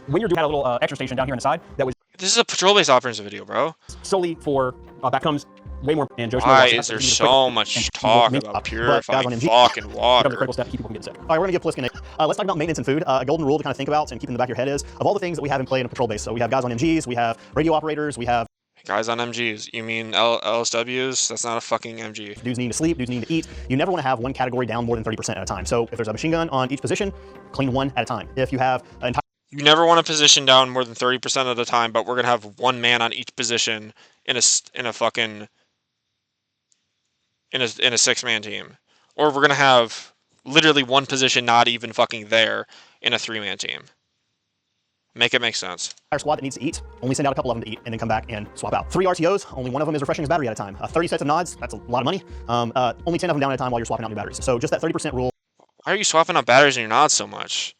When you're doing a little extra station down here on the side that was This is a patrol-based operations video, bro. solely for that comes way more. And Joe Why is there so much talk about purifying fucking water? Becomes a critical step to keep people from getting sick. All right, we're gonna give Pliskin a. Let's talk about maintenance and food. A golden rule to kind of think about and keep in the back of your head is of all the things that we have in play in a patrol base. So we have guys on MGs, we have radio operators, we have guys on MGs. You mean LSWs? That's not a fucking MG. dudes needing to sleep, dudes needing to eat. You never want to have one category down more than 30% at a time. So if there's a machine gun on each position, clean one at a time. If you have an entire You never want to position down more than 30% of the time, but we're gonna have one man on each position in a 6-man team, or we're gonna have literally one position not even fucking there in a 3-man team. Make it make sense. squad that needs to eat, only send out a couple of them to eat and then come back and swap out. 3 RTOs, only one of them is refreshing his battery at a time. 30 sets of nods, that's a lot of money. Only 10 of them down at a time while you're swapping out new batteries. So just that 30% rule. Why are you swapping out batteries in your nods so much?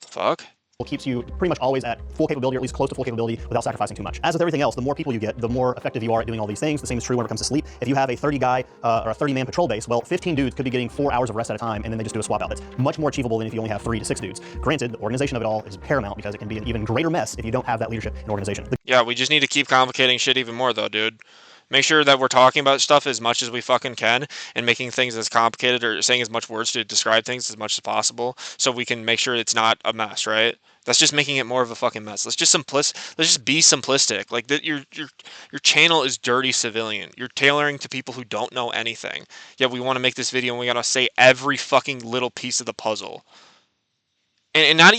The fuck? Keeps you pretty much always at full capability, or at least close to full capability, without sacrificing too much. As with everything else, the more people you get, the more effective you are at doing all these things. The same is true when it comes to sleep. If you have a 30-guy or a 30-man patrol base, well, 15 dudes could be getting 4 hours of rest at a time, and then they just do a swap out. That's much more achievable than if you only have 3 to 6 dudes. Granted, the organization of it all is paramount because it can be an even greater mess if you don't have that leadership and organization. Yeah, we just need to keep complicating shit even more, though, dude. Make sure that we're talking about stuff as much as we fucking can and making things as complicated or saying as much words to describe things as much as possible so we can make sure it's not a mess, right? That's just making it more of a fucking mess. Let's just be simplistic. Like your channel is dirty civilian. You're tailoring to people who don't know anything. Yeah, we want to make this video and we gotta say every fucking little piece of the puzzle. And not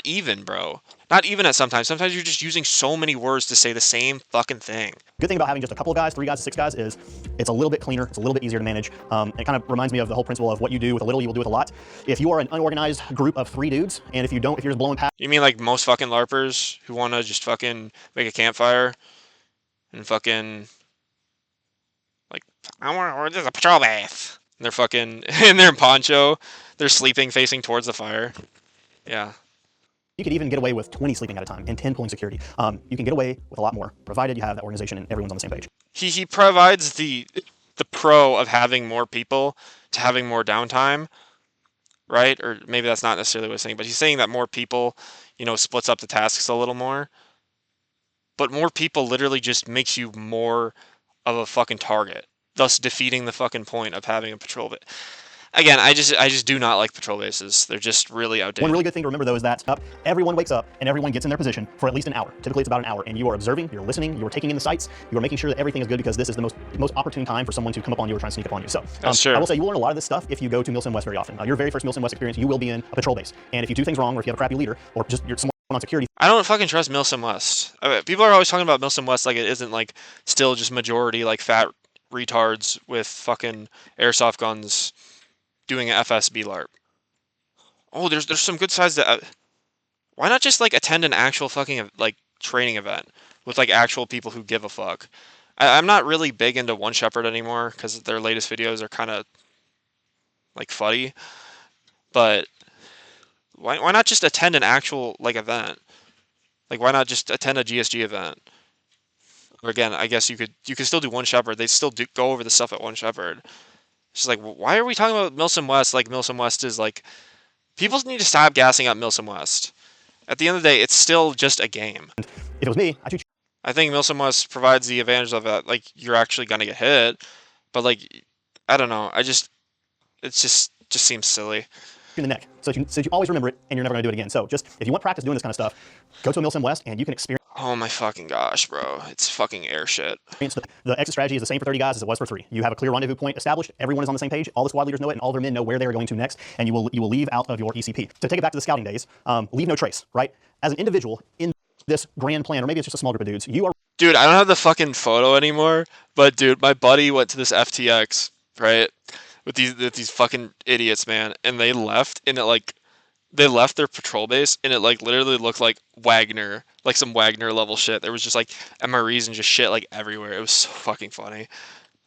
even, bro. Not even at sometimes. Sometimes you're just using so many words to say the same fucking thing. Good thing about having just a couple of guys, 3 guys, 6 guys, is it's a little bit cleaner. It's a little bit easier to manage. It kind of reminds me of the whole principle of what you do with a little, you will do with a lot. If you are an unorganized group of 3 dudes, and if you're just blowing past. You mean like most fucking LARPers who want to just fucking make a campfire and fucking like, there's a patrol base. And they're fucking, and they're in poncho. They're sleeping facing towards the fire. Yeah. You could even get away with 20 sleeping at a time and 10 pulling security. You can get away with a lot more, provided you have that organization and everyone's on the same page. He provides the pro of having more people to having more downtime, right? Or maybe that's not necessarily what he's saying, but he's saying that more people, splits up the tasks a little more. But more people literally just makes you more of a fucking target, thus defeating the fucking point of having a patrol base. Again, I just do not like patrol bases. They're just really outdated. One really good thing to remember, though, is that everyone wakes up and everyone gets in their position for at least an hour. Typically, it's about an hour, and you are observing, you're listening, you're taking in the sights, you're making sure that everything is good because this is the most opportune time for someone to come up on you or try and sneak up on you. So, That's true. I will say you will learn a lot of this stuff if you go to Milsim West very often. Your very first Milsim West experience, you will be in a patrol base, and if you do things wrong, or if you have a crappy leader, or just you're someone on security. I don't fucking trust Milsim West. People are always talking about Milsim West like it isn't like still just majority like fat retards with fucking airsoft guns doing an FSB LARP. Oh, there's some good sides that. Why not just like attend an actual fucking like training event with like actual people who give a fuck? I'm not really big into One Shepherd anymore because their latest videos are kind of like fuddy. But why not just attend an actual like event? Like why not just attend a GSG event? Or again, I guess you could still do One Shepherd. They still go over the stuff at One Shepherd. It's just like, why are we talking about Milsim West like Milsim West is like... People need to stop gassing up Milsim West. At the end of the day, it's still just a game. If it was me, I think Milsim West provides the advantage of that, like, you're actually going to get hit. But, like, I don't know. It just seems silly. in the neck. So you always remember it, and you're never going to do it again. So just, if you want practice doing this kind of stuff, go to a Milsim West, and you can experience... Oh my fucking gosh, bro. It's fucking air shit. The exit strategy is the same for 30 guys as it was for 3. You have a clear rendezvous point established. Everyone is on the same page. All the squad leaders know it, and all their men know where they are going to next. And you will leave out of your ECP. To take it back to the scouting days, leave no trace. Right? As an individual in this grand plan, or maybe it's just a small group of dudes, you are. Dude, I don't have the fucking photo anymore, but dude, my buddy went to this FTX, right? With these fucking idiots, man, and they left, and they left their patrol base, and it like literally looked like Wagner, like some Wagner level shit. There was just like MREs and just shit like everywhere. It was so fucking funny.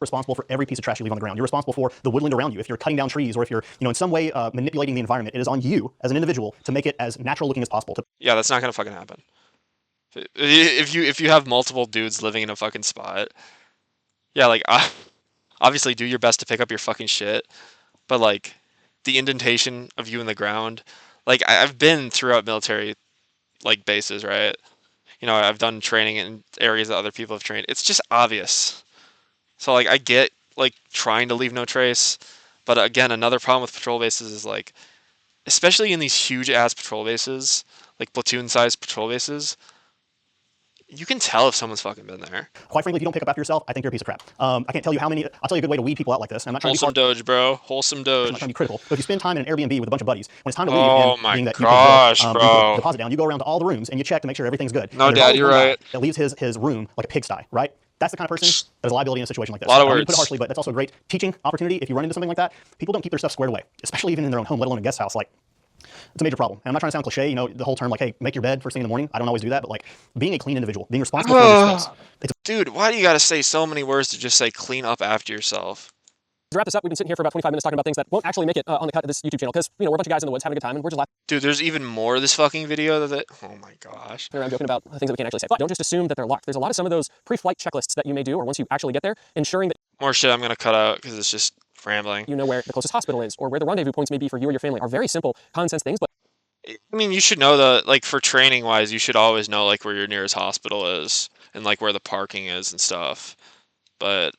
Responsible for every piece of trash you leave on the ground. You're responsible for the woodland around you. If you're cutting down trees, or if you're, in some way manipulating the environment, it is on you as an individual to make it as natural looking as possible. Yeah, that's not gonna fucking happen. If you have multiple dudes living in a fucking spot, yeah, like obviously do your best to pick up your fucking shit, but like the indentation of you in the ground, like I've been throughout military like bases, right? I've done training in areas that other people have trained. It's just obvious. So like I get like trying to leave no trace, but again, another problem with patrol bases is like, especially in these huge ass patrol bases, like platoon sized patrol bases, you can tell if someone's fucking been there. Quite frankly, if you don't pick up after yourself, I think you're a piece of crap. I can't tell you how many. I'll tell you a good way to weed people out like this. I'm not trying Wholesome to be doge, bro. Wholesome doge. I'm not trying to be critical, but if you spend time in an Airbnb with a bunch of buddies, when it's time to leave, Oh and my being that gosh, you put bro. the deposit down, you go around to all the rooms and you check to make sure everything's good. No, and Dad, you're right. That leaves his room like a pigsty, right? That's the kind of person that is a liability in a situation like this. A lot of I don't mean words. to put it harshly, but that's also a great teaching opportunity. If you run into something like that, people don't keep their stuff squared away, especially even in their own home, let alone a guest house. Like, it's a major problem. And I'm not trying to sound cliche, the whole term like, hey, make your bed first thing in the morning. I don't always do that, but like being a clean individual, being responsible for your space. Dude, why do you gotta say so many words to just say clean up after yourself? To wrap this up, we've been sitting here for about 25 minutes talking about things that won't actually make it on the cut of this YouTube channel because, we're a bunch of guys in the woods having a good time and we're just laughing. Dude, there's even more of this fucking video that oh my gosh. Around joking about things that we can't actually say. But don't just assume that they're locked. There's a lot of some of those pre-flight checklists that you may do, or once you actually get there, ensuring that More shit I'm gonna cut out because it's just rambling. you know where the closest hospital is or where the rendezvous points may be for you or your family are very simple, common sense things, but I mean, you should know like for training wise, you should always know like where your nearest hospital is and like where the parking is and stuff. But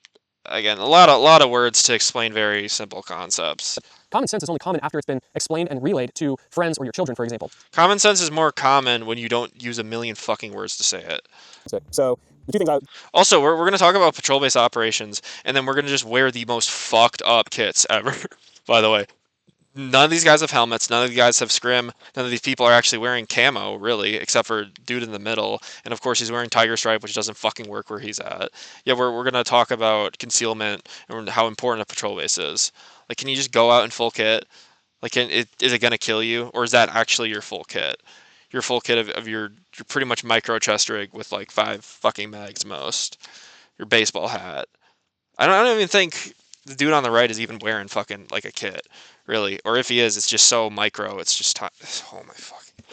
again, a lot of words to explain very simple concepts. common sense is only common after it's been explained and relayed to friends or your children, for example. Common sense is more common when you don't use a million fucking words to say it. So the two things Also, we're going to talk about patrol base operations, and then we're going to just wear the most fucked up kits ever, by the way. None of these guys have helmets. None of these guys have scrim. None of these people are actually wearing camo, really, except for dude in the middle. And of course, he's wearing tiger stripe, which doesn't fucking work where he's at. Yeah, we're going to talk about concealment and how important a patrol base is. Like, can you just go out in full kit? Like, is it going to kill you? Or is that actually your full kit? Your full kit of your pretty much micro chest rig with like 5 fucking mags most. Your baseball hat. I don't even think the dude on the right is even wearing fucking like a kit, really. Or if he is, it's just so micro. It's just oh my fucking.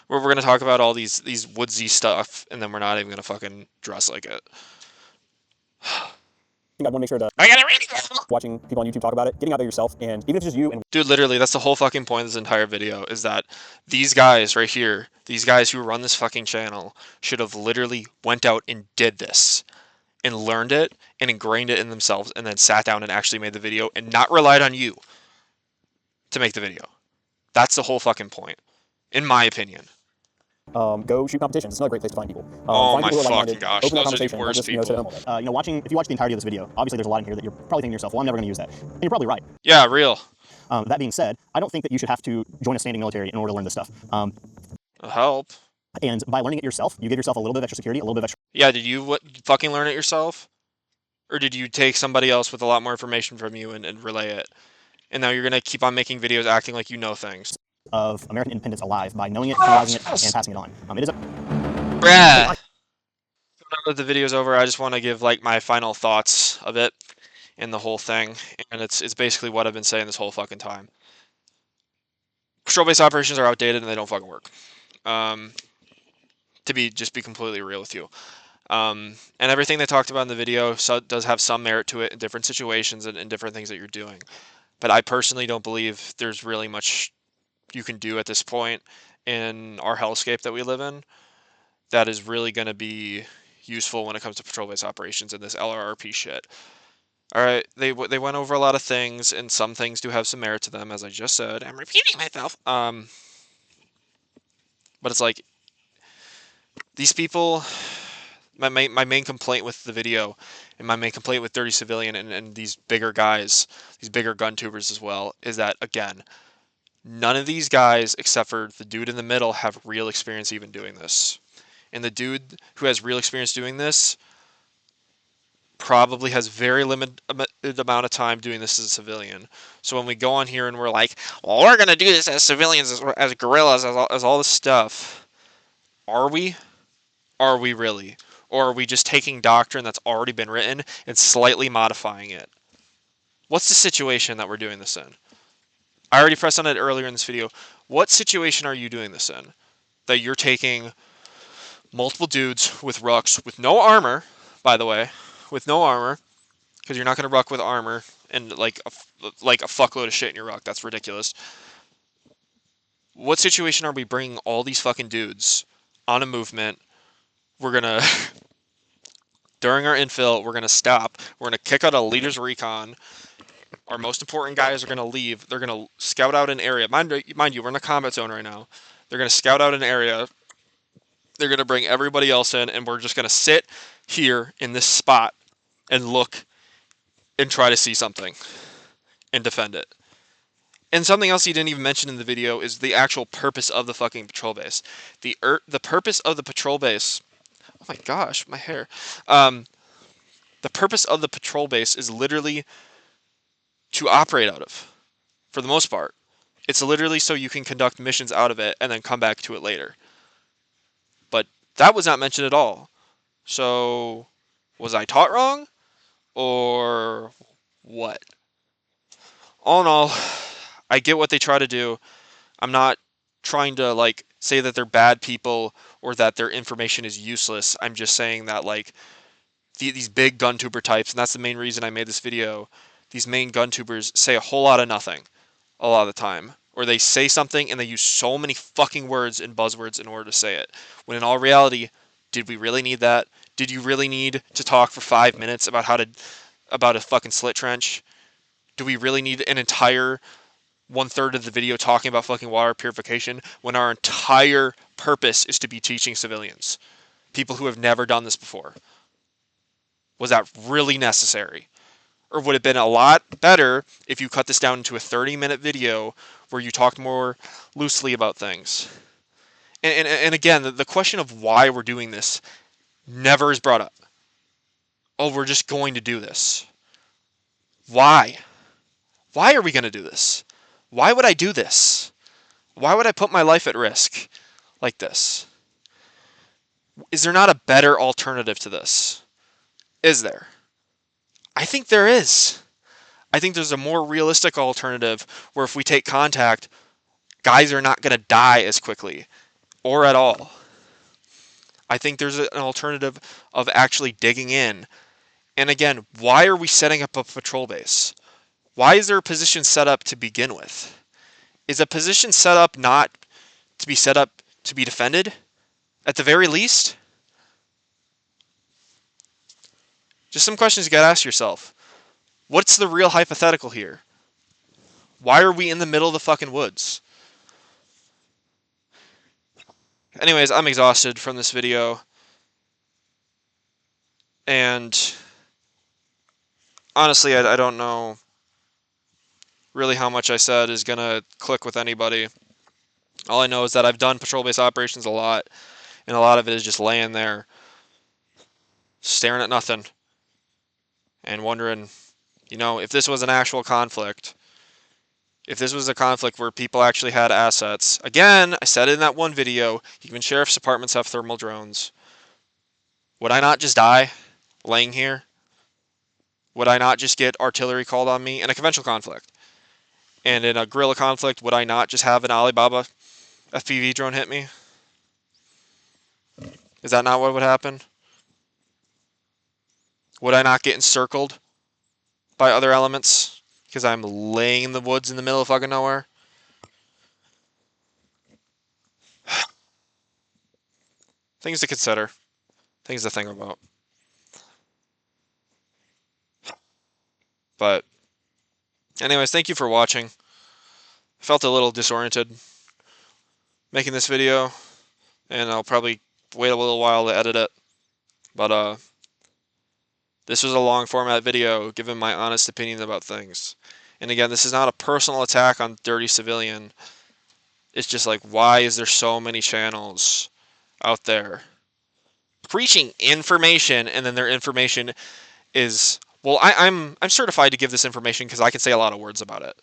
We're gonna talk about all these woodsy stuff, and then we're not even gonna fucking dress like it. I want to make sure to I gotta read it. watching people on YouTube talk about it, getting out there yourself, and even if it's just you and Dude, literally, that's the whole fucking point of this entire video, is that these guys right here, these guys who run this fucking channel, should have literally went out and did this, and learned it, and ingrained it in themselves, and then sat down and actually made the video, and not relied on you to make the video. That's the whole fucking point, in my opinion. go shoot competitions. It's another great place to find people. Oh find my people who are fucking like-minded, gosh, open that those are the conversation, worst just, people. if you watch the entirety of this video, obviously there's a lot in here that you're probably thinking to yourself, well, I'm never going to use that. And you're probably right. Yeah, real. That being said, I don't think that you should have to join a standing military in order to learn this stuff. Help. And by learning it yourself, you give yourself a little bit of extra security, a little bit of extra. Yeah, did you fucking learn it yourself? Or did you take somebody else with a lot more information from you and relay it? And now you're going to keep on making videos acting like you know things. Of American independence alive by knowing it, analyzing it, and passing it on. It is a... Brad! Now that the video's over, I just want to give like my final thoughts of it and the whole thing. And it's basically what I've been saying this whole fucking time. Patrol base operations are outdated and they don't fucking work. To be completely real with you. And everything they talked about in the video does have some merit to it in different situations and in different things that you're doing. But I personally don't believe there's really much you can do at this point in our hellscape that we live in that is really going to be useful when it comes to patrol base operations and this LRRP shit. All right, they went over a lot of things, and some things do have some merit to them, as I just said. I'm repeating myself. But it's like, These people, my main complaint with the video, and my main complaint with Dirty Civilian and these bigger guys, these bigger gun tubers as well, is that again, none of these guys except for the dude in the middle have real experience even doing this. And the dude who has real experience doing this probably has very limited amount of time doing this as a civilian. So when we go on here and we're like, well, we're going to do this as civilians, as guerrillas, as all this stuff, are we? Are we really? Or are we just taking doctrine that's already been written and slightly modifying it? What's the situation that we're doing this in? I already pressed on it earlier in this video. What situation are you doing this in? That you're taking multiple dudes with rucks, with no armor, by the way, with no armor, because you're not going to ruck with armor and like a fuckload of shit in your ruck. That's ridiculous. What situation are we bringing all these fucking dudes on a movement? We're going to, during our infill, we're going to stop. We're going to kick out a leader's recon. Our most important guys are going to leave. They're going to scout out an area. Mind you, we're in a combat zone right now. They're going to scout out an area. They're going to bring everybody else in, and we're just going to sit here in this spot and look and try to see something and defend it. And something else he didn't even mention in the video is the actual purpose of the fucking patrol base. The purpose of the patrol base. Oh my gosh, my hair. The purpose of the patrol base is literally to operate out of, for the most part. It's literally so you can conduct missions out of it and then come back to it later. But that was not mentioned at all. So, was I taught wrong? Or what? All in all, I get what they try to do. I'm not trying to like say that they're bad people or that their information is useless. I'm just saying that like these big gun tuber types, and that's the main reason I made this video. These main gun tubers say a whole lot of nothing a lot of the time, or they say something and they use so many fucking words and buzzwords in order to say it. When in all reality, did we really need that? Did you really need to talk for 5 minutes about a fucking slit trench? Do we really need an entire 1/3 of the video talking about fucking water purification when our entire purpose is to be teaching civilians, people who have never done this before? Was that really necessary? Or would it have been a lot better if you cut this down into a 30-minute video where you talked more loosely about things? And again, the question of why we're doing this never is brought up. Oh, we're just going to do this. Why? Why are we going to do this? Why would I do this? Why would I put my life at risk like this? Is there not a better alternative to this? Is there? I think there is. I think there's a more realistic alternative where if we take contact, guys are not going to die as quickly or at all. I think there's an alternative of actually digging in. And again, why are we setting up a patrol base? Why is there a position set up to begin with? Is a position set up not to be set up to be defended? At the very least? Just some questions you gotta ask yourself. What's the real hypothetical here? Why are we in the middle of the fucking woods? Anyways, I'm exhausted from this video. And honestly, I don't know really how much I said is gonna click with anybody. All I know is that I've done patrol base operations a lot, and a lot of it is just laying there, staring at nothing, and wondering, if this was an actual conflict, if this was a conflict where people actually had assets. Again, I said it in that one video, even sheriff's departments have thermal drones. Would I not just die laying here? Would I not just get artillery called on me in a conventional conflict? And in a guerrilla conflict, would I not just have an Alibaba FPV drone hit me? Is that not what would happen? Would I not get encircled by other elements because I'm laying in the woods in the middle of fucking nowhere? Things to consider. Things to think about. But anyways, thank you for watching. Felt a little disoriented making this video, and I'll probably wait a little while to edit it. But this was a long format video giving my honest opinion about things. And again, this is not a personal attack on Dirty Civilian. It's just like, why is there so many channels out there preaching information, and then their information is, well, I'm certified to give this information because I can say a lot of words about it.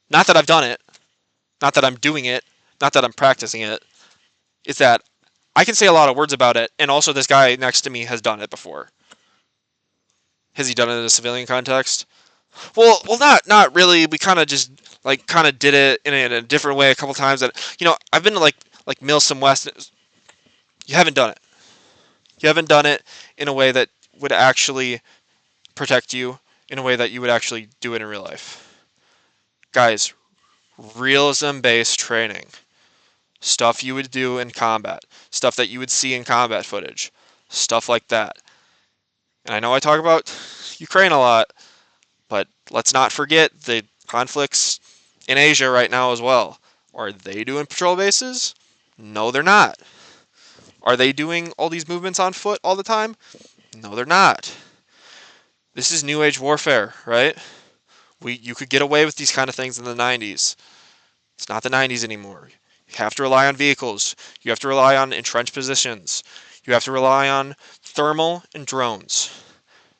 Not that I've done it, not that I'm doing it, not that I'm practicing it. It's that I can say a lot of words about it, and also this guy next to me has done it before. Has he done it in a civilian context? Well, not really. We kind of just did it in a different way a couple times. That I've been to like Milsom West. You haven't done it. You haven't done it in a way that would actually protect you, in a way that you would actually do it in real life. Guys, realism-based training. Stuff you would do in combat. Stuff that you would see in combat footage. Stuff like that. And I know I talk about Ukraine a lot, but let's not forget the conflicts in Asia right now as well. Are they doing patrol bases? No, they're not. Are they doing all these movements on foot all the time? No, they're not. This is New Age warfare, right? You could get away with these kind of things in the 90s. It's not the 90s anymore. You have to rely on vehicles. You have to rely on entrenched positions. You have to rely on thermal and drones.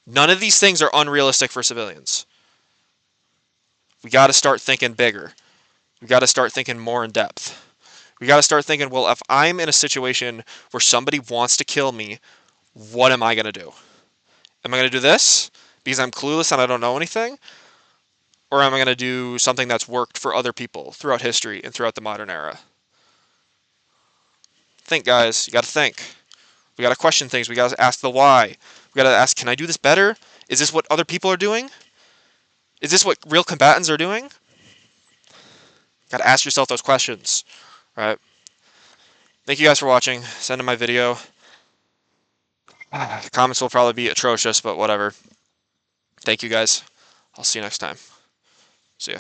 None of these things are unrealistic for civilians. We got to start thinking bigger. We got to start thinking more in depth. We got to start thinking, well, if I'm in a situation where somebody wants to kill me, what am I going to do? Am I going to do this because I'm clueless and I don't know anything? Or am I going to do something that's worked for other people throughout history and throughout the modern era? Think, guys. You got to think. We got to question things. We got to ask the why. We got to ask, can I do this better? Is this what other people are doing? Is this what real combatants are doing? Got to ask yourself those questions. All right. Thank you guys for watching. Send in my video. Comments will probably be atrocious, but whatever. Thank you guys. I'll see you next time. See ya.